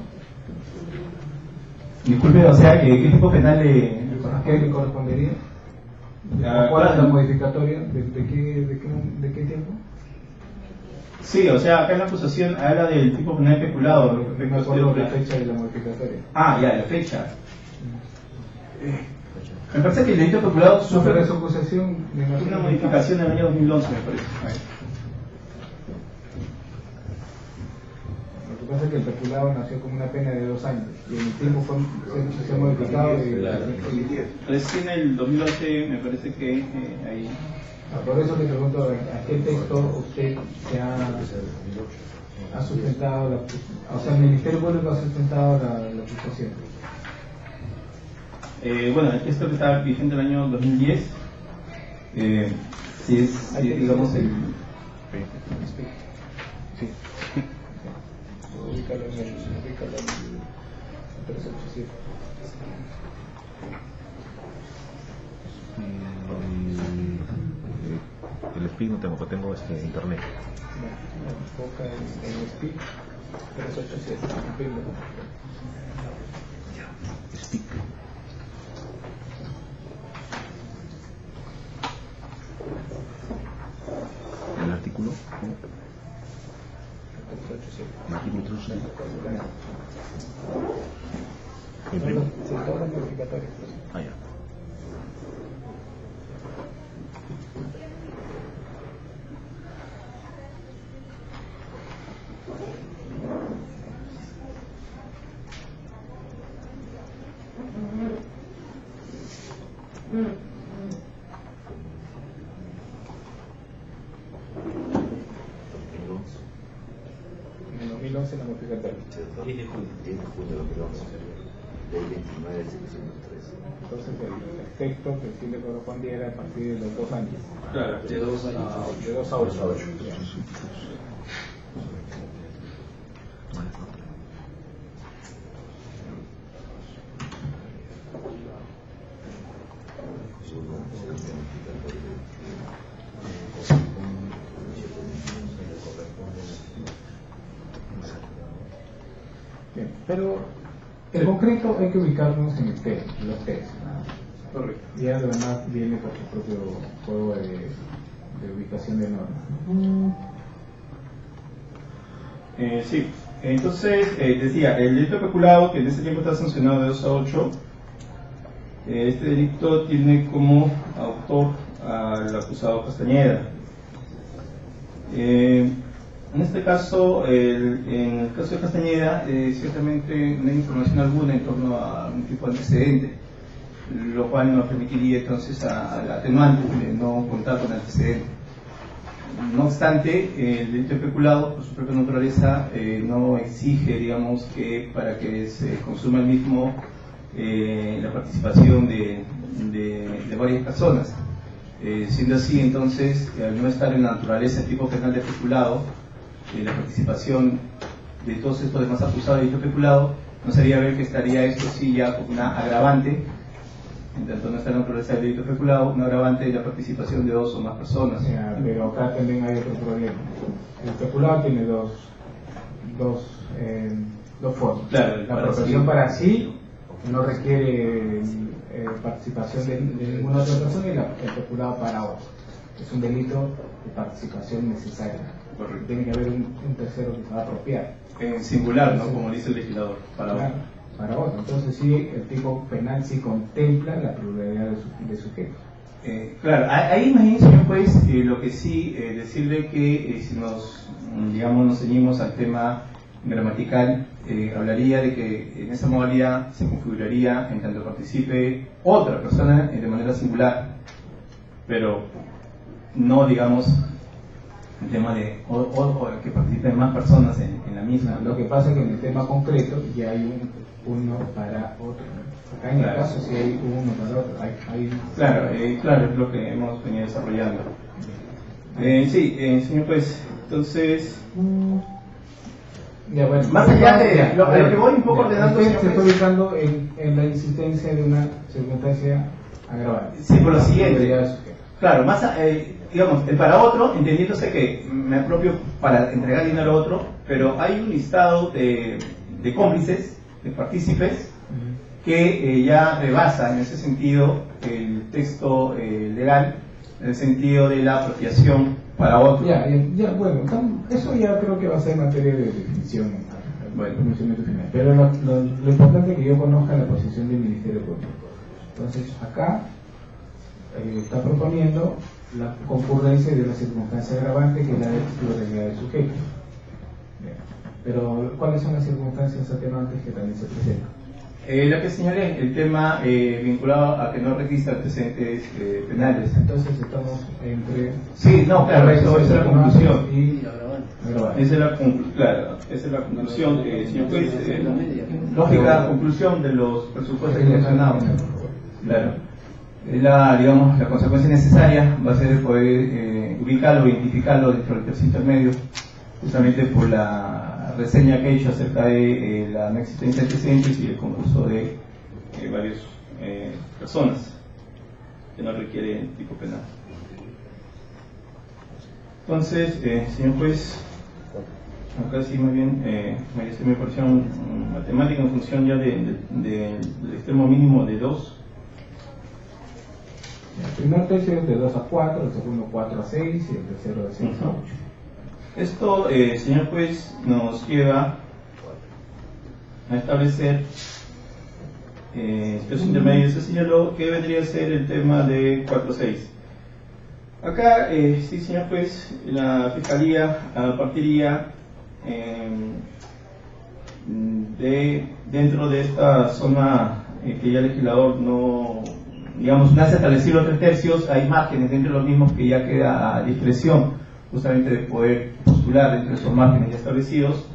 Disculpe, o sea, ¿qué tipo penal le correspondería? ¿Cuál es la modificatoria? ¿De qué tiempo? Sí, o sea, acá en la acusación habla del tipo penal especulado. No me acuerdo la fecha de la modificatoria. Ah, ya, la fecha. Me parece que el delito especulado sufre su acusación de una modificación del año 2011, me parece. Lo que pasa es que el especulado nació con una pena de 2 años y en el tiempo se ha modificado. Recién en el 2011 me parece que ahí. Por eso le pregunto a qué texto usted se ha sustentado, o sea, el Ministerio Público ha sustentado la acusación. Bueno, el texto que está vigente en el año 2010, si es, digamos, el... Sí. Ubícalo en el 387. El speed no tengo, pero tengo internet. Enfoca en el speed 387. Speed. El artículo. El artículo 387. ¿El primo? Sí, todas las modificatorias. Ah, ya. En el 2011 la modificatoria. Tiene junio de 2011, ley 29 del 703. Entonces el texto que sí le correspondía era a partir de los 2 años. Claro, de 2 a 8. Bien, pero en concreto hay que ubicarnos en el texto, en los textos. Correcto. Y ya lo demás viene por su propio juego de ubicación de normas. Sí, entonces decía, el delito especulado, que en ese tiempo está sancionado de 2 a 8, este delito tiene como autor al acusado Castañeda. En este caso, en el caso de Castañeda, ciertamente no hay información alguna en torno a un tipo de antecedente, lo cual nos permitiría entonces al atenuante de no contar con antecedente. No obstante, el delito especulado, por su propia naturaleza, no exige, digamos, que para que se consuma el mismo la participación de varias personas. Siendo así, entonces, al no estar en la naturaleza el tipo penal de especulado, la participación de todos estos demás acusados de delito especulado, no sería ver que estaría esto sí ya como una agravante, en tanto no está en la naturaleza del delito especulado, una agravante de la participación de 2 o más personas. Pero acá también hay otro problema. El especulado tiene dos formas. Claro, la apropiación para sí no requiere participación de ninguna otra persona, y el especulado para otro. Es un delito de participación necesaria. Correcto. Tiene que haber un tercero que se va a apropiar. En singular, ¿no? Como dice el legislador, para claro, otro. Para otro. Entonces sí, el tipo penal sí contempla la pluralidad de sujetos. Claro, ahí imagínense, señor juez, lo que sí, decirle que si nos ceñimos al tema gramatical, hablaría de que en esa modalidad se configuraría en tanto participe otra persona de manera singular, pero no, digamos, el tema de o que participen más personas en la misma. Lo que pasa es que en el tema concreto ya hay uno para otro. Acá en el caso sí hay uno para otro. Claro, es lo que hemos venido desarrollando. Sí, señor juez, entonces... Ya, bueno, más allá de lo que voy un poco ordenando, usted se está ubicando en la existencia de una circunstancia agravante. Sí, por lo siguiente. Claro, más digamos, el para otro, entendiéndose que me apropio para entregar dinero a otro, pero hay un listado de cómplices, de partícipes, que ya rebasa en ese sentido el texto legal, en el sentido de la apropiación para otro. Bueno, eso ya creo que va a ser materia de definición Bueno. pronunciamiento final. Pero lo importante es que yo conozca la posición del Ministerio Público. Entonces, acá está proponiendo la concurrencia de la circunstancia agravante que es la pluralidad del sujeto. Bien. Pero, ¿cuáles son las circunstancias atenuantes que también se presentan? La que señalé, el tema vinculado a que no registra antecedentes penales. Entonces estamos entre... Sí, no, claro, esa es la conclusión. Y esa es la conclusión, señor juez, lógica conclusión de los presupuestos mencionados. Claro. La consecuencia necesaria va a ser poder ubicarlo, identificarlo dentro del tercio intermedio, justamente por la reseña que he hecho acerca de la no existencia de antecedentes y el concurso de varias personas que no requieren tipo penal. Entonces, señor juez, acá sí más bien me hice mi porción matemática en función ya del extremo mínimo de 2. El primer tercio es de 2 a 4, el segundo 4 a 6 y el tercero de 6 a 8. Esto, señor juez, nos lleva a establecer espacio intermedio. Se señaló que vendría a ser el tema de 4-6. Acá, sí, señor juez, la Fiscalía partiría dentro de esta zona que ya el legislador no, digamos, no hace establecer los 3 tercios, hay márgenes dentro de los mismos que ya queda a discreción justamente de poder postular dentro de esos márgenes ya establecidos.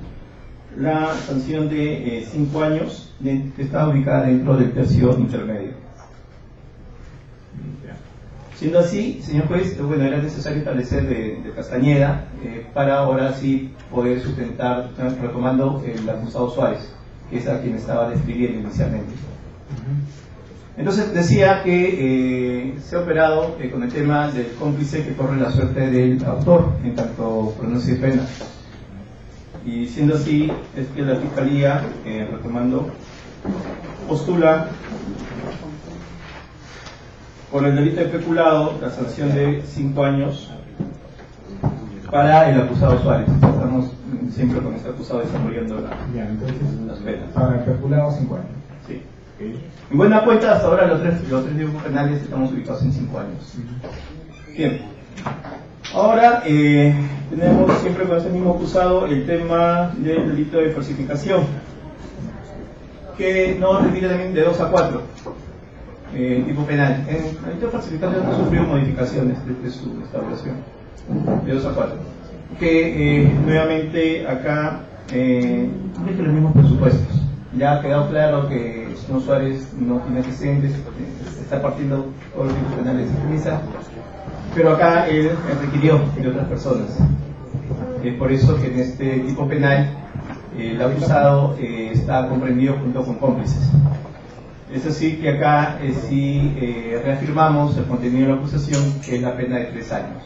La sanción de 5 años está ubicada dentro del tercio intermedio. Siendo así, señor juez, bueno, era necesario establecer de Castañeda para ahora sí poder sustentar, retomando el acusado Suárez, que es a quien estaba describiendo inicialmente. Entonces decía que se ha operado con el tema del cómplice que corre la suerte del autor en tanto pronuncia pena. Y siendo así, es que la Fiscalía, retomando, postula por el delito de peculado la sanción de 5 años para el acusado Suárez. Estamos siempre con este acusado desarrollando las penas. Para el peculado 5 años. Sí. En buena cuenta, hasta ahora los tres tipos penales estamos ubicados en 5 años. Bien. Ahora tenemos siempre con ese mismo acusado el tema del delito de falsificación, que nos repite también de 2 a 4. Tipo penal. En el delito de falsificación no sufrió modificaciones desde su instauración. De 2 a 4. Que nuevamente acá rige los mismos presupuestos. Ya ha quedado claro que el señor Suárez no tiene antecedentes, está partiendo todos los tipos penales de premisa, pero acá él requirió de otras personas. Es por eso que en este tipo penal el acusado está comprendido junto con cómplices. Es así que acá sí reafirmamos el contenido de la acusación, que es la pena de 3 años.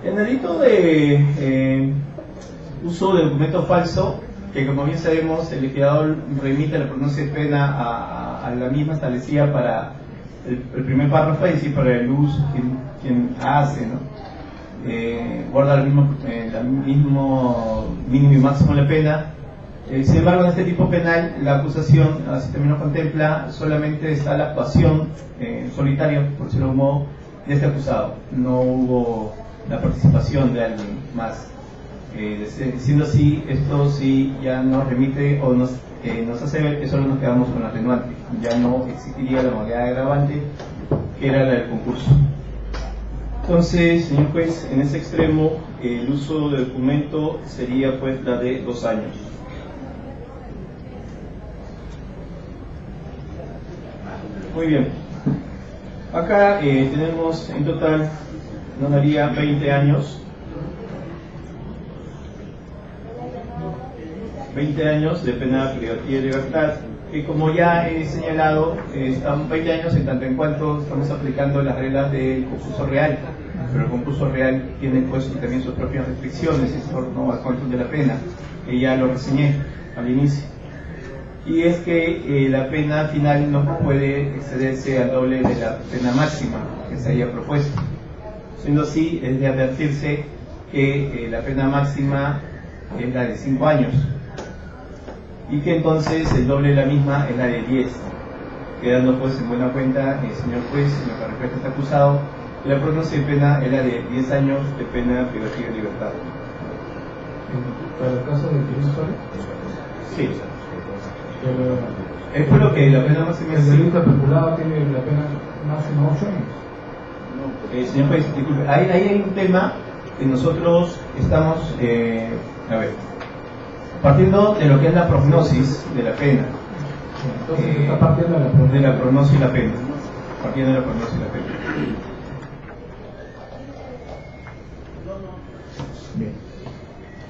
El delito de uso de documento falso, que como bien sabemos el legislador remite la pronuncia de pena a la misma establecida para el primer párrafo, es decir, para el uso quien hace, ¿no? Guarda el mismo mínimo y máximo de la pena. Sin embargo, en este tipo penal la acusación, así también lo contempla, solamente está la actuación solitaria, por decirlo de un modo, de este acusado. No hubo la participación de alguien más. Siendo así, esto sí ya nos remite o nos hace ver que solo nos quedamos con la atenuante, ya no existiría la modalidad agravante que era la del concurso. Entonces, señor juez, en ese extremo el uso de documento sería pues la de 2 años. Muy bien, acá tenemos en total, nos daría 20 años. 20 años de pena privativa de libertad, que como ya he señalado, están 20 años en tanto en cuanto estamos aplicando las reglas del concurso real, pero el concurso real tiene pues también sus propias restricciones en torno al control de la pena, que ya lo reseñé al inicio. Y es que la pena final no puede excederse al doble de la pena máxima que se haya propuesto. Siendo así, es de advertirse que la pena máxima es la de 5 años y que entonces el doble de la misma es la de 10, quedando pues en buena cuenta, señor juez, en lo que respecta a este acusado, la pronóstico de pena es la de 10 años de pena privativa de libertad. ¿Para el caso de Quiroz Suárez? Sí. Pero es por lo que la pena máxima el delito especulado tiene la pena máxima 8 años. Señor juez, disculpe, ahí hay un tema que nosotros estamos, partiendo de lo que es la prognosis de la pena. Entonces está partiendo de la prognosis y la pena. Partiendo de la prognosis y la pena. Bien.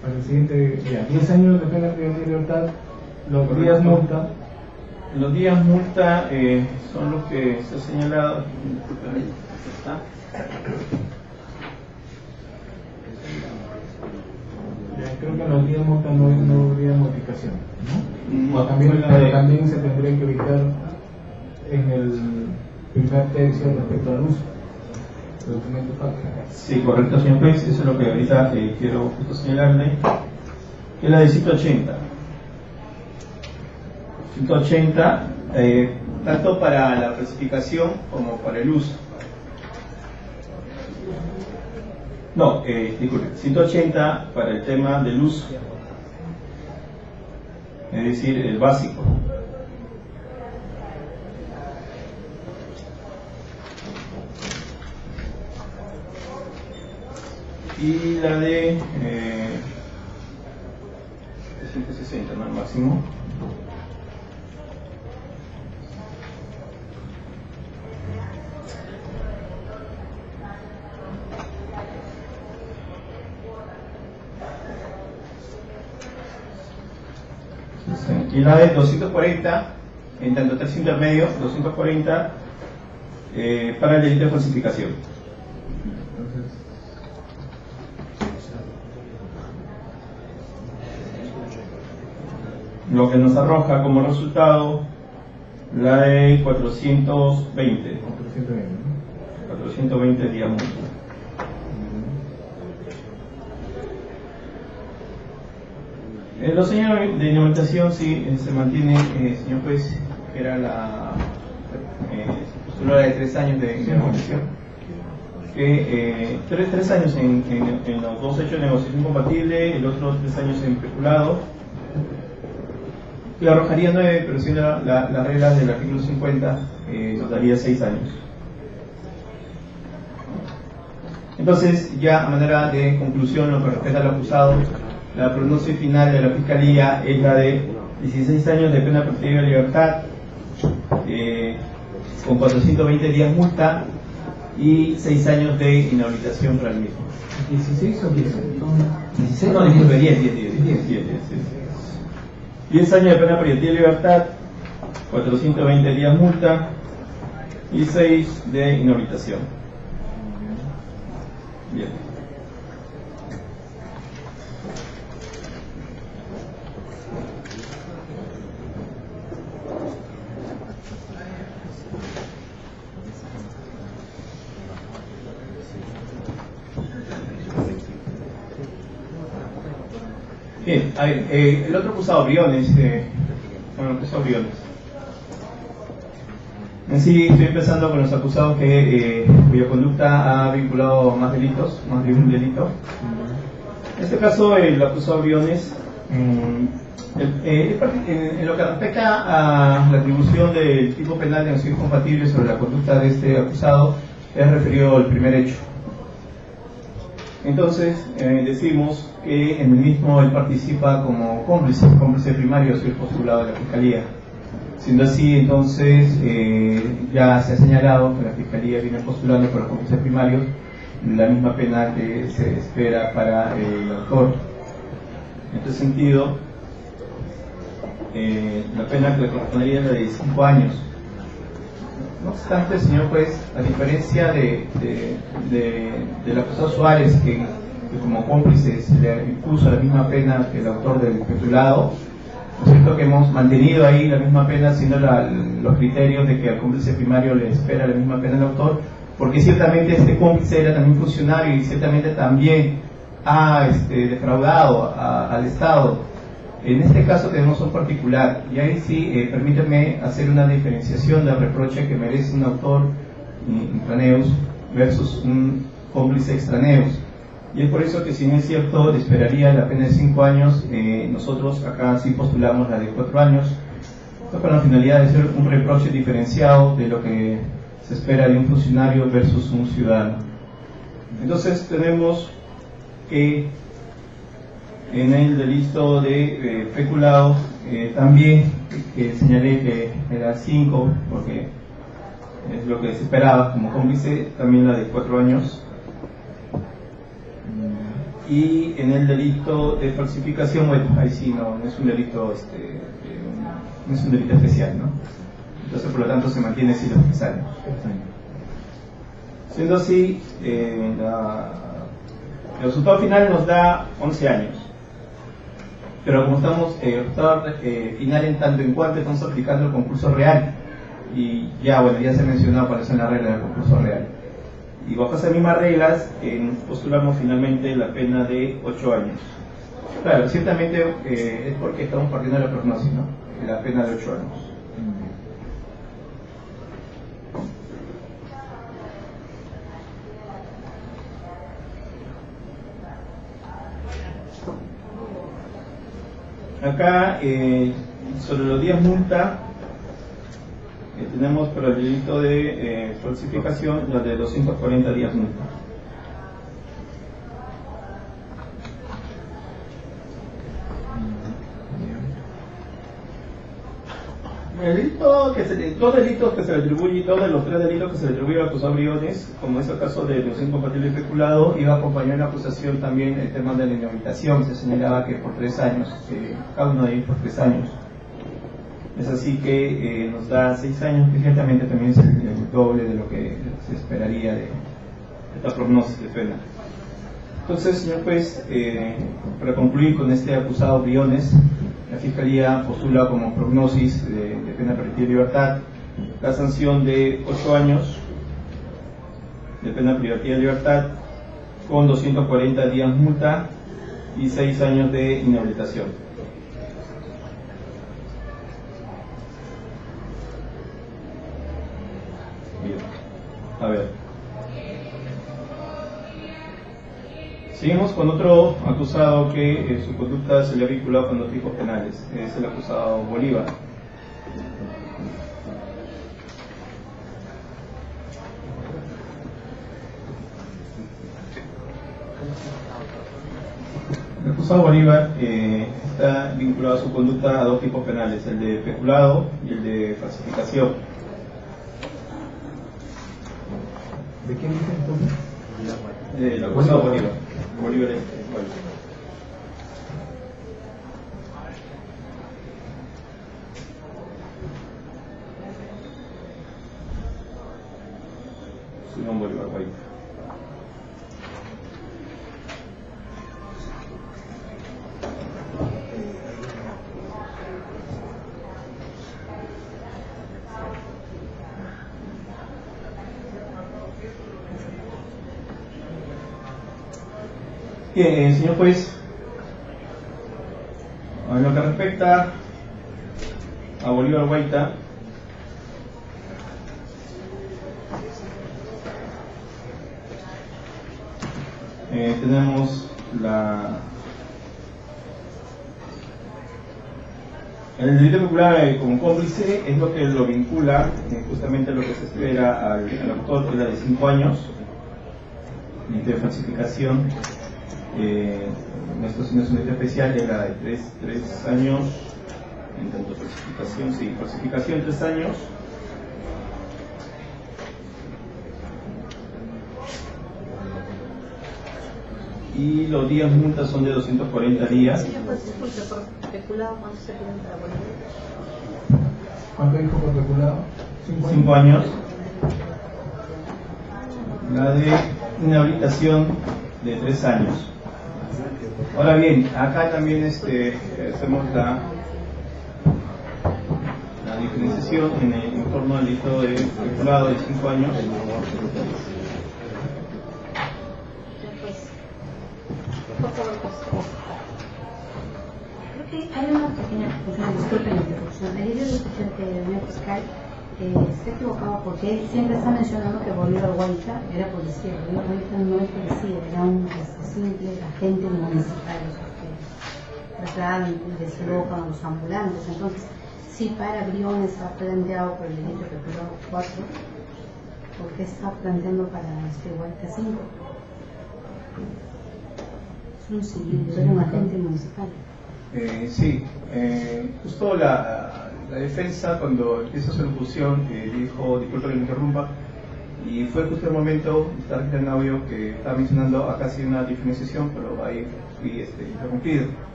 Para el siguiente, ya, 10 años de pena privativa de libertad, los días multa. Los días multa son los que se ha señalado. Creo que en los días multa no habría modificación, ¿no? O también se tendría que ubicar en el primer tercio respecto al uso del documento falso. Sí, correcto, señor juez, eso es lo que ahorita quiero justo señalarle, que es la de 180. 180, tanto para la clasificación como para el uso. No, disculpe, 180 para el tema del uso, es decir, el básico. Y la de 160, ¿no? El máximo. Y la de 240, en tanto tercio intermedio, 240 para el delito de falsificación. Lo que nos arroja como resultado la de 420. 420 días multa. Los señores de inhabilitación sí se mantiene, señor juez, que era la postura de 3 años de inhabilitación, que 3 años en los 2 hechos de negociación compatible, el otro 3 años en peculado, que arrojaría 9, pero si las reglas del artículo 50 daría 6 años. Entonces, ya a manera de conclusión, lo que respecta al acusado, la pronóstico final de la Fiscalía es la de 16 años de pena privativa de libertad, con 420 días multa y 6 años de inhabilitación para el mismo. ¿16 o 10? 16, no, disculpe, 10. 10 años de pena privativa de libertad, 420 días multa y 6 de inhabilitación. Bien. Bien, a ver, el otro acusado, Briones, En sí, estoy empezando con los acusados cuya conducta ha vinculado más delitos, más de un delito. En este caso, el acusado Briones, en lo que respecta a la atribución del tipo penal de acción compatible sobre la conducta de este acusado, es referido al primer hecho. Entonces, decimos que en el mismo él participa como cómplice primario, soy postulado de la Fiscalía. Siendo así, entonces, ya se ha señalado que la Fiscalía viene postulando por los cómplices primarios la misma pena que se espera para el autor. En este sentido, la pena que le correspondería es la de 5 años. No obstante, señor juez, a diferencia del acusado Suárez, que como cómplice se le impuso la misma pena que el autor del peculado, ¿no es cierto que hemos mantenido ahí la misma pena, siendo los criterios de que al cómplice primario le espera la misma pena al autor? porque ciertamente este cómplice era también funcionario y ciertamente también ha defraudado al Estado. En este caso tenemos un particular, y ahí sí, permíteme hacer una diferenciación del reproche que merece un autor intraneus versus un cómplice extraneus. Y es por eso que, si no es cierto, esperaría la pena de 5 años, nosotros acá sí postulamos la de 4 años, con la finalidad de hacer un reproche diferenciado de lo que se espera de un funcionario versus un ciudadano. Entonces tenemos que en el delito de peculado también, que señalé que era 5 porque es lo que se esperaba como cómplice, también la de 4 años. Y en el delito de falsificación, bueno, ahí sí no es un delito no es un delito especial, ¿no? Entonces, por lo tanto, se mantiene así los 3 años. Siendo así, el resultado final nos da 11 años. Pero como estamos final en tanto en cuanto estamos aplicando el concurso real, y ya se ha mencionado cuáles son las reglas del concurso real. Y bajo esas mismas reglas, postulamos finalmente la pena de 8 años. Claro, ciertamente es porque estamos partiendo de la prognosis, ¿no? La pena de 8 años. Acá, sobre los días multa, tenemos para el delito de falsificación la de 240 días multa. El delito dos delitos que se le atribuye, dos de los 3 delitos que se le atribuye al acusado Briones, como es el caso de los incompatibles y peculado, iba a acompañar en la acusación también el tema de la inhabilitación. Se señalaba que por 3 años, cada uno de ellos por 3 años. Es así que nos da 6 años, que ciertamente también es el doble de lo que se esperaría de esta prognosis de pena. Entonces, señor juez, para concluir con este acusado Briones, la Fiscalía postula como prognosis de pena privativa de libertad la sanción de 8 años de pena privativa de libertad con 240 días multa y 6 años de inhabilitación. Bien, a ver. Seguimos con otro acusado que su conducta se le ha vinculado con los tipos penales, es el acusado Bolívar. El acusado Bolívar está vinculado a su conducta a 2 tipos penales, el de peculado y el de falsificación. ¿De quién dice entonces? El acusado Bolívar. Bolívar bueno. Simón Bolívar Guaita. Bien, señor juez, en lo que respecta a Bolívar Guaita, tenemos el delito peculiar como cómplice es lo que lo vincula justamente a lo que se espera al autor, que es la de 5 años de falsificación. Esto no es un delito especial, era de 3 años, en tanto falsificación, sí, falsificación 3 años. Y los días multas son de 240 días. ¿Cuánto dijo por peculado? 5 años. La de inhabilitación de 3 años. Ahora bien, acá también hacemos la diferenciación en torno al delito de peculado de 5 años. Hay una pequeña confusión, disculpen la interrupción. Ayer yo escuché que el señor fiscal se ha equivocado porque él siempre está mencionando que Bolívar Guaita era policía. Bolívar Guaita no es policía, era un simple agente municipal, que trasladaban, deslocan a los ambulantes. Entonces, si para Briones está planteado por el delito de peculado 4, ¿por qué está planteando para Guaita 5? Es un civil, es un agente municipal. Sí, justo la defensa, cuando empieza su locución, dijo, disculpa que me interrumpa, y fue justo el momento, está en audio, que estaba mencionando acá sí una diferenciación, pero ahí fui interrumpido.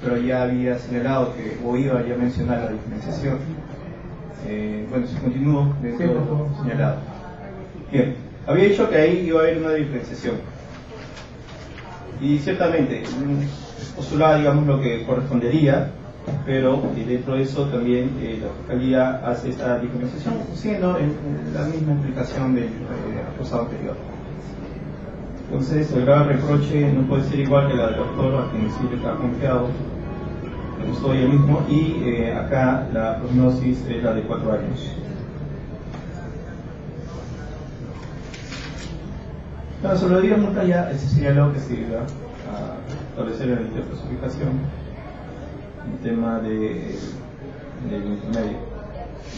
Pero ya había señalado que, o iba ya a mencionar la diferenciación. Bueno, si continúo dentro de lo señalado. Bien, había dicho que ahí iba a haber una diferenciación. Y ciertamente, postulaba, digamos, lo que correspondería, pero dentro de eso también la Fiscalía hace esta diferenciación, siendo en la misma implicación del acusado anterior. Entonces, el grave reproche no puede ser igual que la del doctor, a quien sí le está confiado, el custodio mismo, y acá la prognosis es la de 4 años. Bueno, sobre los días multa ya se señaló que se iba a establecer en el de clasificación el tema del intermedio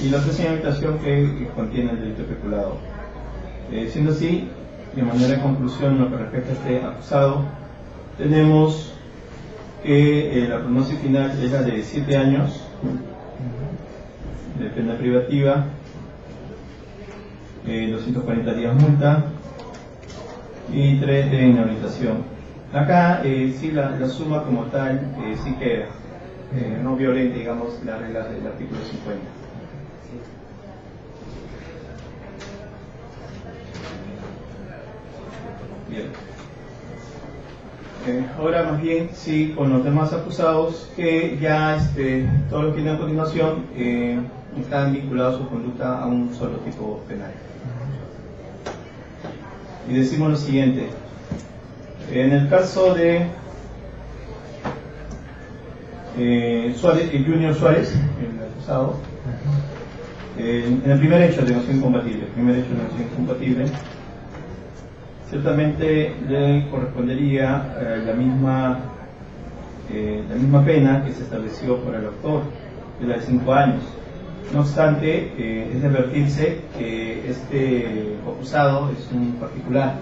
y la otra señalización que contiene el delito peculado. Siendo así, de manera de conclusión, lo que respecta a este acusado, tenemos que la prognosis final es la de 7 años de pena privativa, 240 días multa y 3 de inhabilitación. Acá sí la suma como tal sí queda, no violenta, digamos, las reglas del artículo 50. Bien. Ahora más bien sí con los demás acusados que ya todo lo que viene a continuación están vinculados su conducta a un solo tipo penal. Y decimos lo siguiente: en el caso de Suárez, el Junior Suárez, el acusado, en el primer hecho de denegación incompatible, ciertamente le correspondería la misma pena que se estableció para el autor, de la de 5 años. No obstante, es de advertirse que este acusado es un particular.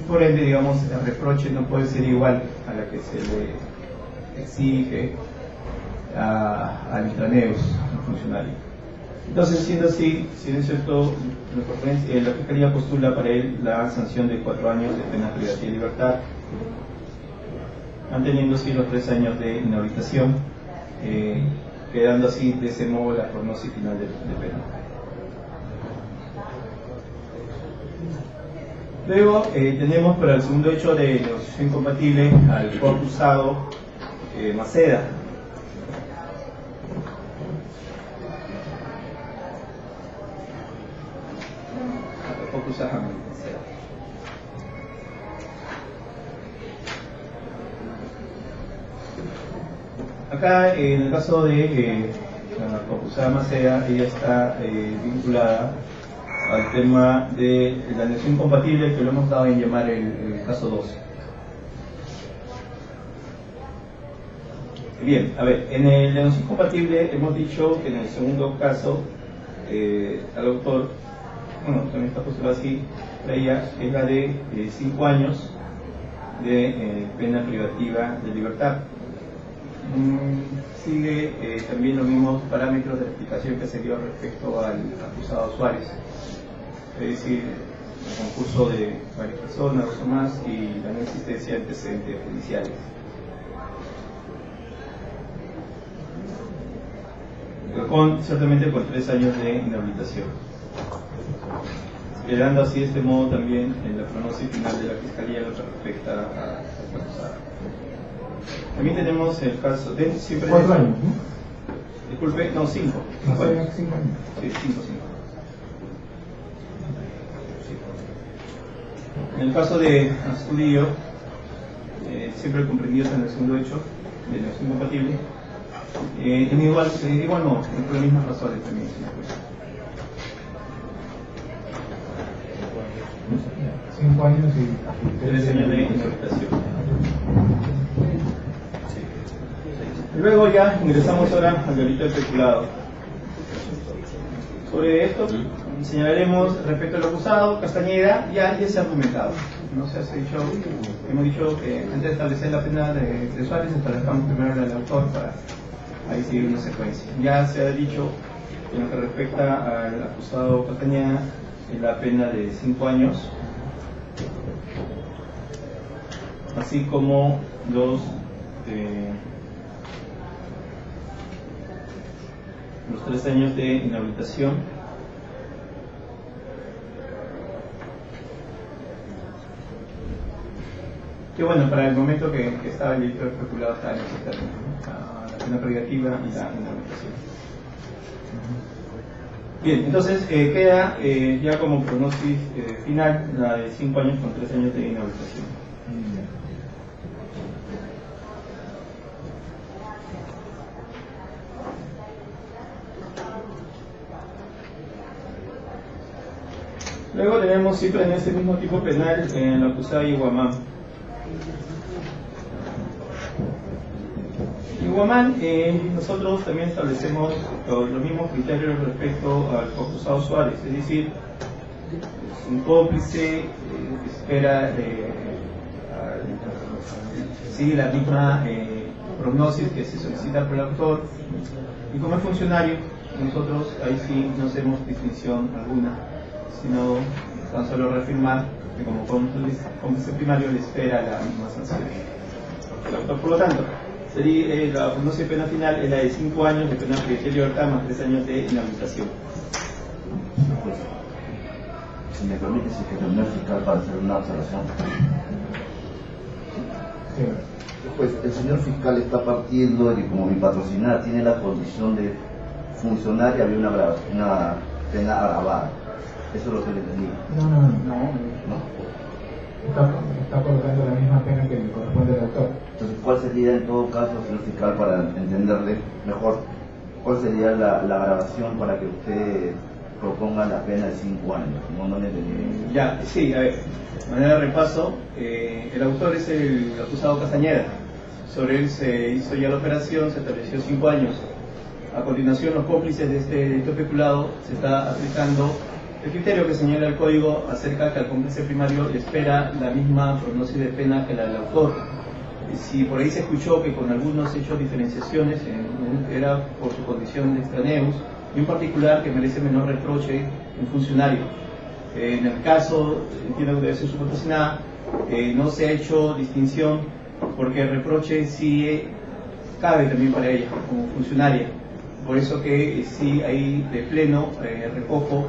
Por ende, digamos, el reproche no puede ser igual a la que se le exige al intraneus, al funcionario. Entonces, siendo así, si es cierto, la Fiscalía postula para él la sanción de 4 años de pena privativa de libertad, manteniendo así los 3 años de inhabilitación, quedando así de ese modo la prognosis final de pena. Luego tenemos para el segundo hecho de negociación incompatible al coacusado Maceda. Acá, en el caso de la coacusada Maceda, ella está vinculada al tema de la negociación incompatible, que lo hemos dado en llamar el caso 12. Bien, a ver, en el negociación incompatible hemos dicho que en el segundo caso al autor, bueno, también está postulado así, ella es la de 5 años de pena privativa de libertad. Sigue también los mismos parámetros de explicación que se dio respecto al acusado Suárez, es decir, el concurso de varias personas o más y la no existencia de antecedentes judiciales. Ciertamente con 3 años de inhabilitación, quedando así de este modo también en la prognosis final de la Fiscalía lo que respecta a la acusada. También tenemos el caso de 4 años, Disculpe, no, 5. No, 5 años. Sí, 5. En el caso de Astudillo, siempre comprendido en el segundo hecho, de los incompatibles, igual no, por las mismas razones también, señor juez. 5 años y 3 años de inhabilitación. Luego ya ingresamos ahora al delito de peculado. Sobre esto señalaremos respecto al acusado, Castañeda, ya se ha argumentado. No se ha dicho, hemos dicho que antes de establecer la pena de Suárez, establezcamos primero la del autor para ahí seguir una secuencia. Ya se ha dicho en lo que respecta al acusado Castañeda, la pena de 5 años, así como los 3 años de inhabilitación. Que bueno, para el momento que estaba el delito especulado estaba en ese término, la pena privativa y la inhabilitación. Bien, entonces queda ya como prognosis final la de 5 años con 3 años de inhabilitación. Luego tenemos siempre en este mismo tipo penal en la acusada Iguamán. Iguamán, nosotros también establecemos los mismos criterios respecto al acusado Suárez, es decir, un cómplice espera sigue la misma prognosis que se solicita por el autor, y como es funcionario, nosotros ahí sí no hacemos distinción alguna, sino tan solo reafirmar que como cómplice primario le espera la misma sanción. Por lo tanto, sería la prognosis de pena final es la de 5 años de pena privativa de libertad más 3 años de inhabilitación. Si me permite, si que reunión fiscal para hacer una observación. Pues el señor fiscal está partiendo de que como mi patrocinada tiene la condición de funcionaria, había una pena agravada. Eso es lo que le entendí. No. Está colocando la misma pena que le corresponde al autor. Entonces, ¿cuál sería en todo caso, señor fiscal, para entenderle mejor, cuál sería la agravación para que usted proponga la pena de 5 años? No le entendí. Ya, sí, a ver, de manera de repaso, el autor es el acusado Castañeda. Sobre él se hizo ya la operación, se estableció 5 años. A continuación, los cómplices de este delito especulado se está aplicando el criterio que señala el código acerca que al cómplice primario le espera la misma prognosis de pena que la del autor. Si por ahí se escuchó que con algunos hechos diferenciaciones era por su condición de extraneus, y en particular que merece menor reproche en funcionario. En el caso, entiendo que debe ser su patrocinada, no se ha hecho distinción porque el reproche sí cabe también para ella como funcionaria. Por eso que sí ahí de pleno recojo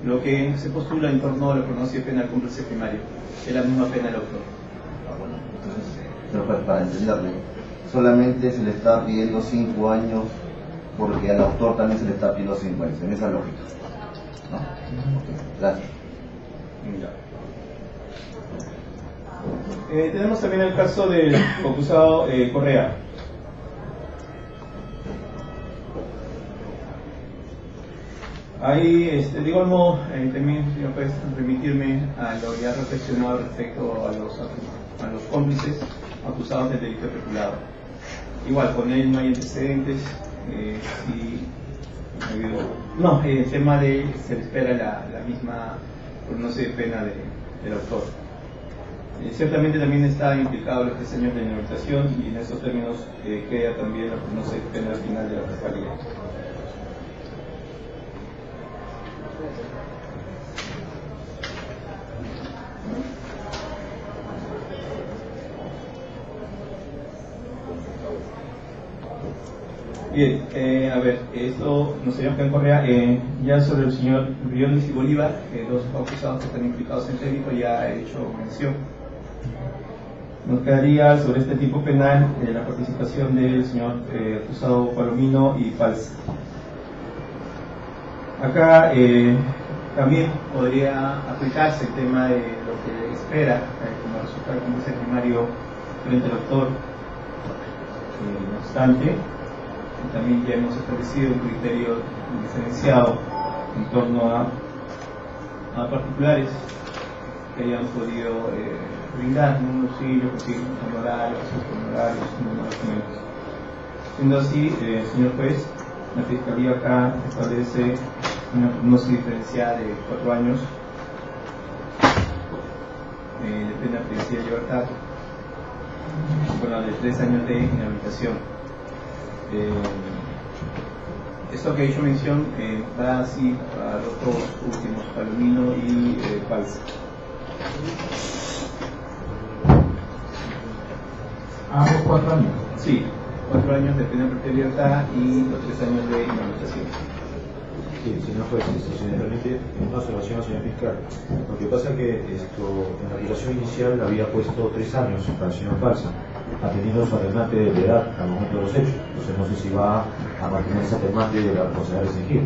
lo que se postula en torno a la prognosis de pena al cómplice primario, es la misma pena del autor. Bueno, entonces, pero para entenderle, solamente se le está pidiendo 5 años porque al autor también se le está pidiendo 5 años, en esa lógica, ¿no? Gracias. Tenemos también el caso del acusado Correa. Ahí, de igual modo, también puedes remitirme a lo ya reflexionado respecto a los cómplices acusados del delito especulado. Igual, con él no hay antecedentes, el tema de se le espera la misma prognosis de pena del autor. Ciertamente también está implicado los 3 años de inhabilitación y en esos términos queda también la prognosis de pena al final de la fiscalía. Bien, a ver, esto nos sería que Correa, ya sobre el señor Briones y Bolívar, 2 acusados que están implicados en el delito, ya he hecho mención. Nos quedaría sobre este tipo penal la participación del señor acusado Palomino y Falsa. Acá también podría aplicarse el tema de lo que espera como resultado como juicio primario frente al autor. No obstante, también ya hemos establecido un criterio diferenciado en torno a particulares que hayan podido brindar un auxilio, honorarios, documentos. Siendo así, señor juez, la Fiscalía acá establece una prognosis diferenciada de 4 años de pena privacidad de libertad, bueno, de 3 años de inhabilitación. Esto que he hecho mención va así a los dos últimos, Palomino y Falsa. ¿Ambos 4 años? Sí, 4 años de pena privacidad de libertad y los 3 años de inhabilitación. Sí, señor juez, realmente una observación, señor fiscal. Lo que pasa es que en la acusación inicial había puesto 3 años para el señor Falsa, atendiendo su atenuante de edad al momento de los hechos. Entonces no sé si va a mantener ese atenuante de la responsabilidad restringida.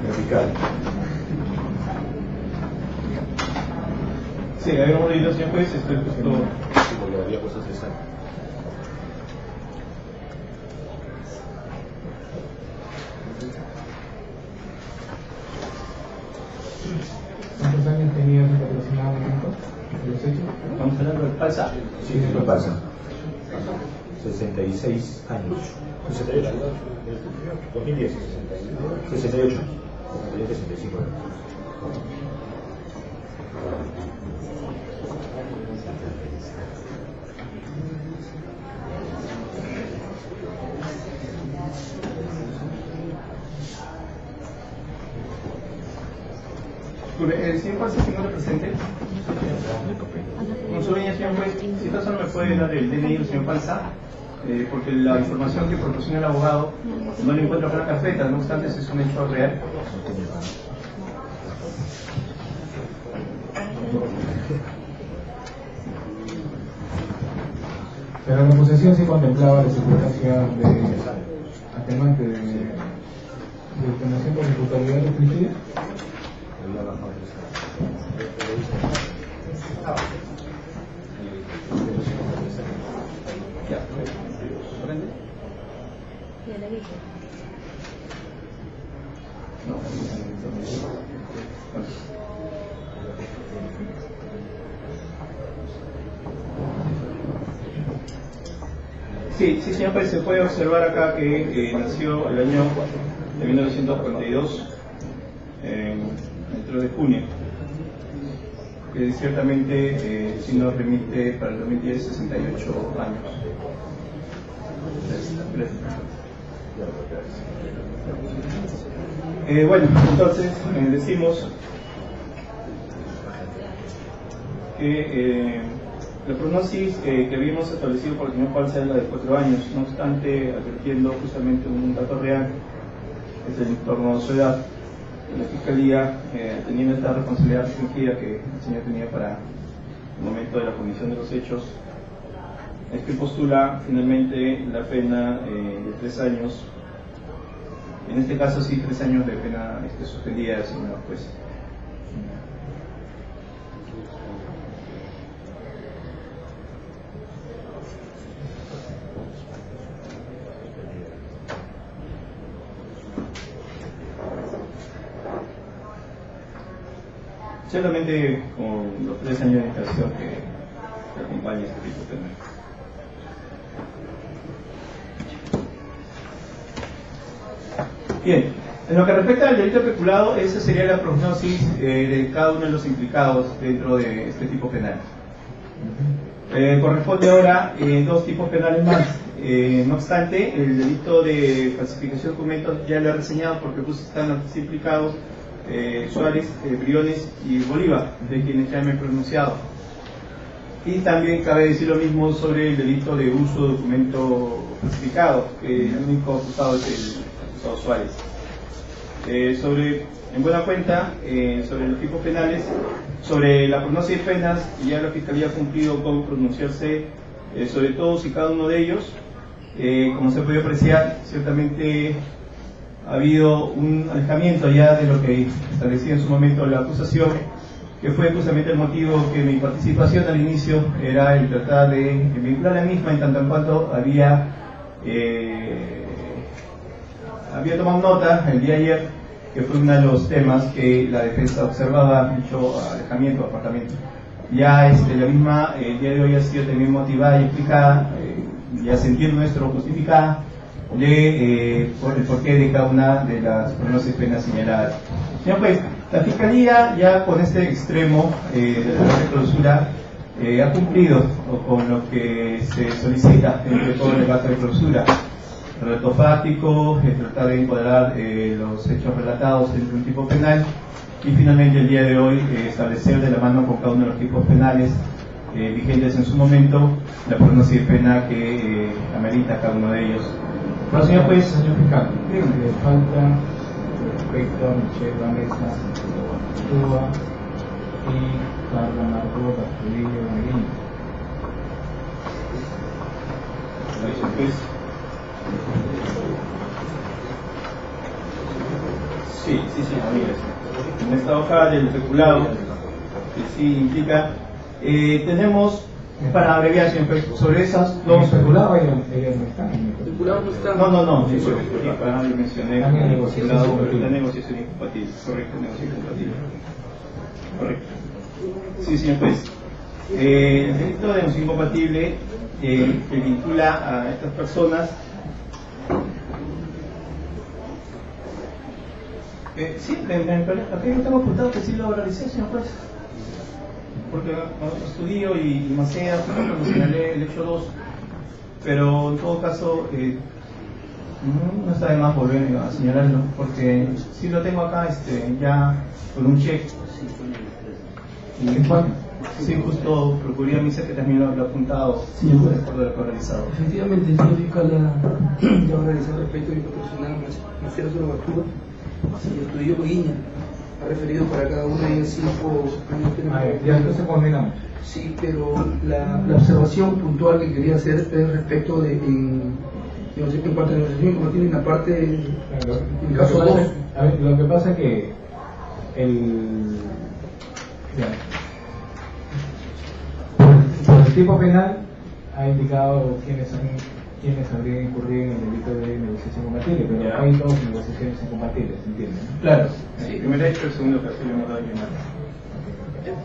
Señor fiscal. Sí, habíamos leído, señor juez, estoy justo... Sí, porque había puesto 3 años. ¿Cuántos años tenía aproximadamente de los hechos? ¿Estamos hablando de Falsa? Sí, señor Falsa. 66 años. 68. 2010. 68. 65 años. ¿El señor Falsa se encuentra presente? Con su venia, señor juez, si acaso no me puede dar el DNI del señor Falsa, porque la información que proporciona el abogado no la encuentro en la carpeta, no obstante, ese es un hecho real. Pero en la posesión se contemplaba la circunstancia de atenuante de detención por imputabilidad restringida. Sí, señor juez, se puede observar acá que nació el año de 1942, dentro de junio, que ciertamente si nos remite para el 2010 68 años. Bueno, entonces decimos que la prognosis que habíamos establecido por el señor Falsa es la de 4 años, no obstante, advirtiendo justamente un dato real, es el entorno de su edad. La Fiscalía, teniendo esta responsabilidad restringida que el señor tenía para el momento de la comisión de los hechos, es que postula finalmente la pena de 3 años, en este caso sí 3 años de pena suspendida, señor juez. Ciertamente con los 3 años de incarceración que acompaña este tipo de pena. Bien, en lo que respecta al delito peculado, esa sería la prognosis de cada uno de los implicados dentro de este tipo penal. Corresponde ahora 2 tipos penales más. No obstante, el delito de falsificación de documentos ya lo he reseñado porque pues están los implicados Suárez, Briones y Bolívar, de quienes ya me he pronunciado. Y también cabe decir lo mismo sobre el delito de uso de documento falsificado, que el único acusado es el acusado Suárez. En buena cuenta, sobre los tipos penales, sobre la prognosis de penas, ya la Fiscalía ha cumplido con pronunciarse sobre todos y cada uno de ellos. Como se puede apreciar, ciertamente ha habido un alejamiento ya de lo que establecía en su momento la acusación, que fue justamente el motivo que mi participación al inicio era el tratar de vincular la misma en tanto en cuanto había tomado nota el día de ayer, que fue uno de los temas que la defensa observaba, dicho alejamiento, apartamiento. Ya la misma el día de hoy ha sido también motivada y explicada, ya sentir nuestro justificada por el porqué de cada una de las prognosis penas señaladas. Señor juez, la Fiscalía ya con este extremo de la clausura ha cumplido con lo que se solicita entre todo el debate de clausura. El relato fáctico, tratar de encuadrar los hechos relatados entre un tipo penal y finalmente el día de hoy establecer de la mano con cada uno de los tipos penales vigentes en su momento la prognosis de pena que amerita cada uno de ellos. Bueno, señor juez, señor fiscal, le falta respecto a Michelle Vanessa Tua y Carla Margot Astudillo Maguín. Gracias, juez. Sí, amigas. En esta hoja del especulado, que sí implica, tenemos, para abreviar siempre, sobre esas dos... ¿Especulado ella no está? ¿Especulado no está? No, para mencioné la negociación incompatible. Correcto, negociación incompatible. Correcto. Sí, señor juez. El delito de negociación incompatible que vincula a estas personas. Sí, aquí yo tengo apuntado que sí lo realicé, señor juez. Porque Astudillo y Macea fue cuando señalé el hecho 2. Pero en todo caso, no está de más volver a señalarlo, porque sí lo tengo acá ya con un check. Sí, justo procuré a mi que también lo ha apuntado. Señor juez, por lo realizado. Efectivamente, el señor fiscal ya va a realizar respecto a mi proporcional Macera sobre Bartuba y Astudillo Maguiña. Ha referido para cada uno de ellos 5 años de pena. Ya entonces combinamos. Sí, pero la observación puntual que quería hacer es respecto de en cuanto a negociación incompatible en la parte en el caso 2. Lo que pasa es que por el tipo penal ha indicado quiénes habrían incurrido en el delito de negociación incompatible, pero hay dos negociaciones incompatibles, ¿entienden? Claro, sí. El primer hecho, el segundo caso le hemos dado llamar.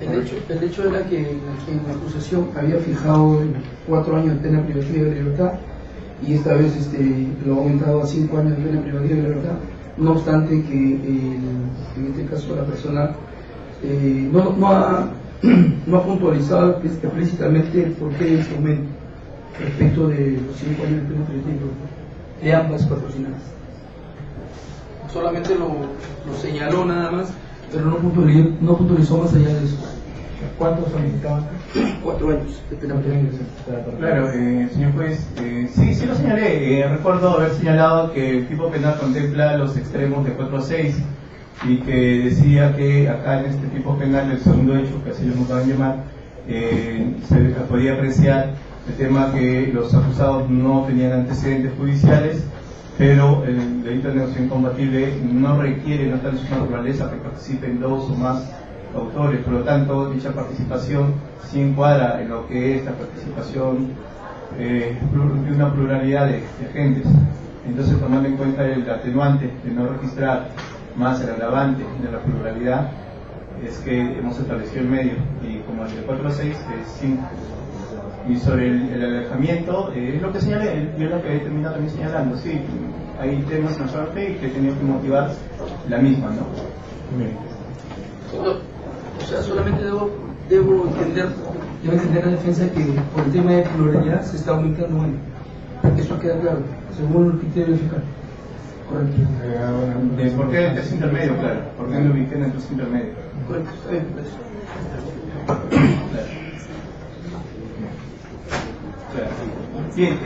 El hecho era que en la acusación había fijado 4 años de pena privativa de libertad y esta vez lo ha aumentado a 5 años de pena privativa de libertad, no obstante que en este caso la persona no ha puntualizado explícitamente el porqué de este aumento respecto de los 5 años de pena privativa de ambas patrocinadas. Solamente lo señaló nada más, pero no puntualizó más allá de eso. ¿Cuántos solicitaban? 4 años de pena privativa. Claro, señor juez, sí lo señalé. Recuerdo haber señalado que el tipo penal contempla los extremos de 4 a 6 y que decía que acá en este tipo penal, el segundo hecho, que así lo hemos dado a llamar, se podía apreciar el tema que los acusados no tenían antecedentes judiciales, pero el delito de negociación incompatible no requiere, no está en su naturaleza que participen 2 o más autores, por lo tanto dicha participación sí encuadra en lo que es la participación de una pluralidad de agentes. Entonces, tomando en cuenta el atenuante de no registrar más el agravante de la pluralidad, es que hemos establecido el medio, y como el de 4 a 6 es 5. Y sobre el alejamiento, es lo que señalé, yo lo que he terminado también señalando, sí, hay temas en la parte que he tenido que motivar la misma, ¿no? O sea, solamente debo entender la defensa que por el tema de pluralidad se está aumentando. Bueno, eso queda claro, según el criterio fiscal. Correcto. ¿Por qué el test intermedio? Claro, ¿por qué lo ubiqué en el test intermedio? Correcto, está bien, Bien,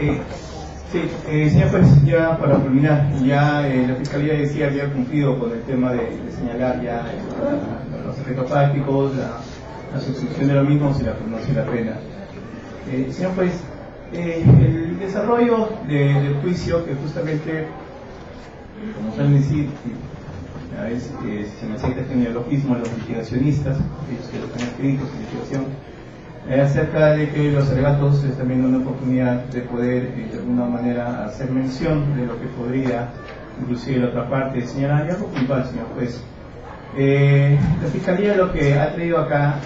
Sí, señor juez, ya para culminar, ya la Fiscalía decía que había cumplido con el tema de señalar ya los efectos prácticos, la suscripción de lo mismo, si la pena. Señor juez, el desarrollo del juicio, que justamente, como suelen decir, a veces se necesita este neologismo a los litigacionistas, ellos que lo están escritos en litigación, acerca de que los alegatos es también una oportunidad de poder de alguna manera hacer mención de lo que podría inclusive la otra parte señalar, y algo puntual, señor juez. La Fiscalía lo que ha traído acá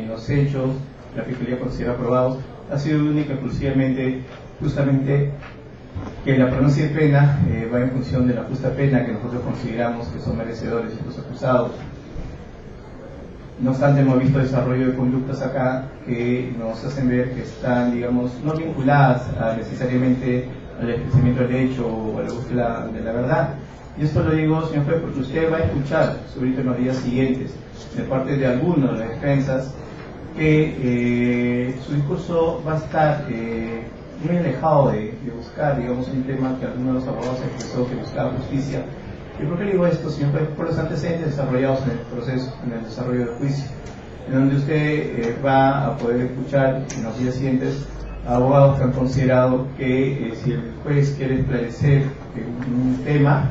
los hechos, la Fiscalía considera aprobados, ha sido única exclusivamente justamente que la pronuncia de pena va en función de la justa pena que nosotros consideramos que son merecedores estos acusados. No obstante, hemos visto desarrollo de conductas acá que nos hacen ver que están, digamos, no vinculadas necesariamente al esclarecimiento del hecho o a la búsqueda de la verdad. Y esto lo digo, señor juez, porque usted va a escuchar, sobre todo en los días siguientes, de parte de algunos de las defensas, que su discurso va a estar muy alejado de buscar, digamos, un tema que algunos de los abogados expresó que buscaba justicia. ¿Y por qué digo esto, señor juez? Por los antecedentes desarrollados en el proceso, en el desarrollo del juicio, en donde usted va a poder escuchar en los días siguientes a abogados que han considerado que si el juez quiere esclarecer un tema,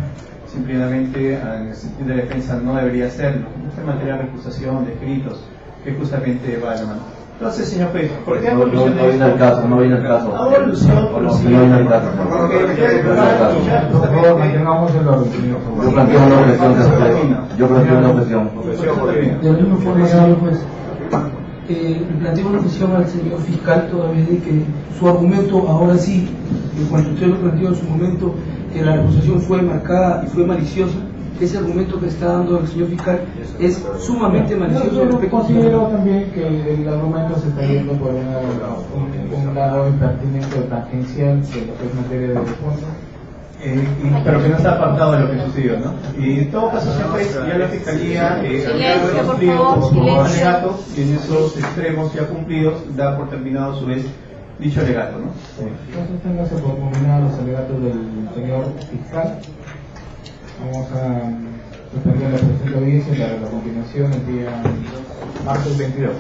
simplemente en el sentido de defensa no debería hacerlo. Esta materia de recusación, de escritos, que justamente va a la mano. Entonces, señor juez, ¿por qué hago alusión de esto? No viene el caso. Hago alusión por lo No viene el siguiente. caso. Porque usted va a escuchar Por favor, mantengamos el orden. Yo planteo una objeción después. Yo planteo una objeción. De la misma forma, señor juez, planteo una objeción al señor fiscal toda vez de que su argumento ahora sí, en cuanto usted lo planteó en su momento, que la acusación fue marcada y fue maliciosa, ese argumento que está dando el señor fiscal es sumamente malicioso. Yo considero también que el argumento se está yendo por un lado impertinente o tangencial de lo que es materia de fondo. Pero que no está apartado de lo que sucedió, ¿no? Y en todo caso, señor juez, ya la Fiscalía ha cumplido con su alegato, y en esos extremos ya cumplidos da por terminado a su vez dicho alegato, ¿no? Entonces téngase por culminar los alegatos del señor fiscal. Vamos a suspender la presente audiencia para la continuación el día martes 22,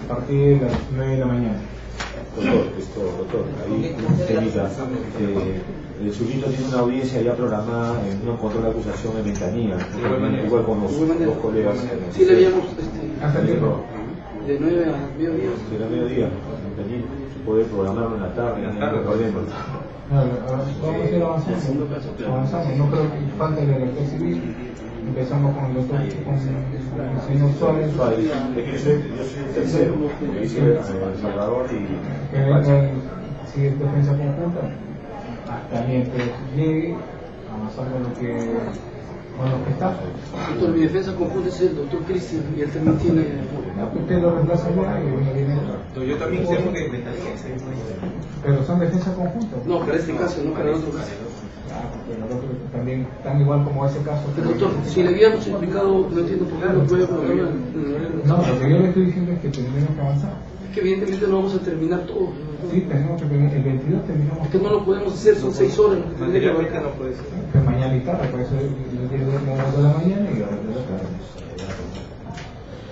a partir de las 9 de la mañana. Doctor, ahí técnica. El sujeto tiene una audiencia ya programada en una control de acusación en Ventanilla, igual con los dos colegas. Sí, le habíamos de 9 a mediodía. De la mediodía, en Ventanilla. Se puede programarlo en la tarde, no hay problema. Vamos a ir avanzando, no creo que falte el elector civil. Empezamos con el doctor, con el señor Suárez. Es que yo soy el tercero, que dice El Salvador y... Si es defensa conjunta, hasta mientras llegue, avanzar con lo que está. Doctor, mi defensa conjunta es el doctor Cristian y él también tiene... Usted lo reemplaza ya y viene otro. Yo también tengo que Ventanilla. Pero son defensas conjuntas. No, para este caso, no para el otro caso. Pero el otro también tan igual como ese caso. Pero doctor, si le habíamos explicado, no entiendo por qué no puede programar. No, lo que yo le estoy diciendo es que tenemos que avanzar. Es que evidentemente no vamos a terminar todo. Sí, tenemos que terminar. El 22 terminamos. Es que no lo podemos hacer, son 6 horas. Materialmente no puede ser. Que mañana y tarde, puede ser el 10 de la mañana y ahora de la tarde.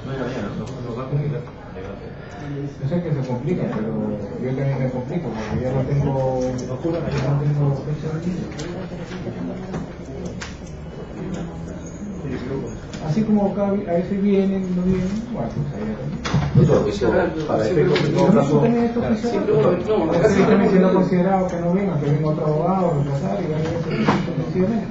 No hay mañana, nos va a complicar. Yo sé que se complica, pero yo también me complico, porque ya no tengo fecha de inicio. Así como a veces vienen, no vienen, bueno, pues ahí Doctor, para efectos de todo caso... simplemente no considerado que no venga, que venga otro abogado, reemplazar y gane ese sucesivamente.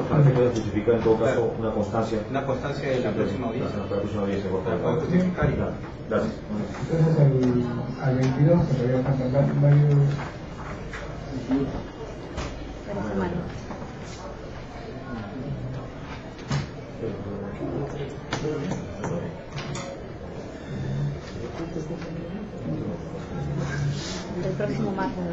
Para efectos de justificar en todo caso una constancia. Una constancia de la próxima audiencia. La próxima audiencia, por favor. Gracias. Entonces al 22 se le había faltado varios... El próximo martes,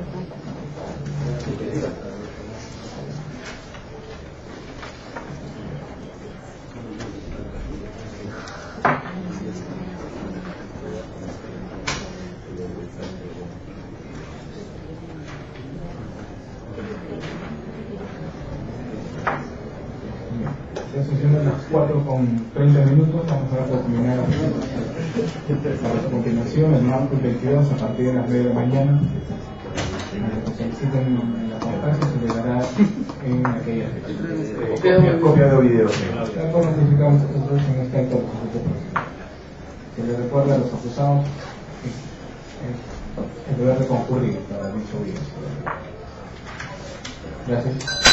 Ya son siendo las 4:30, vamos a terminar la presentación. A continuación, el martes 22, a partir de las 9 de la mañana, que soliciten la constancia se le dará en aquella fecha. Copia de video. Ya por notificamos nosotros en este acto de se le recuerda a los acusados el deber de concurrir para dicho video. Gracias.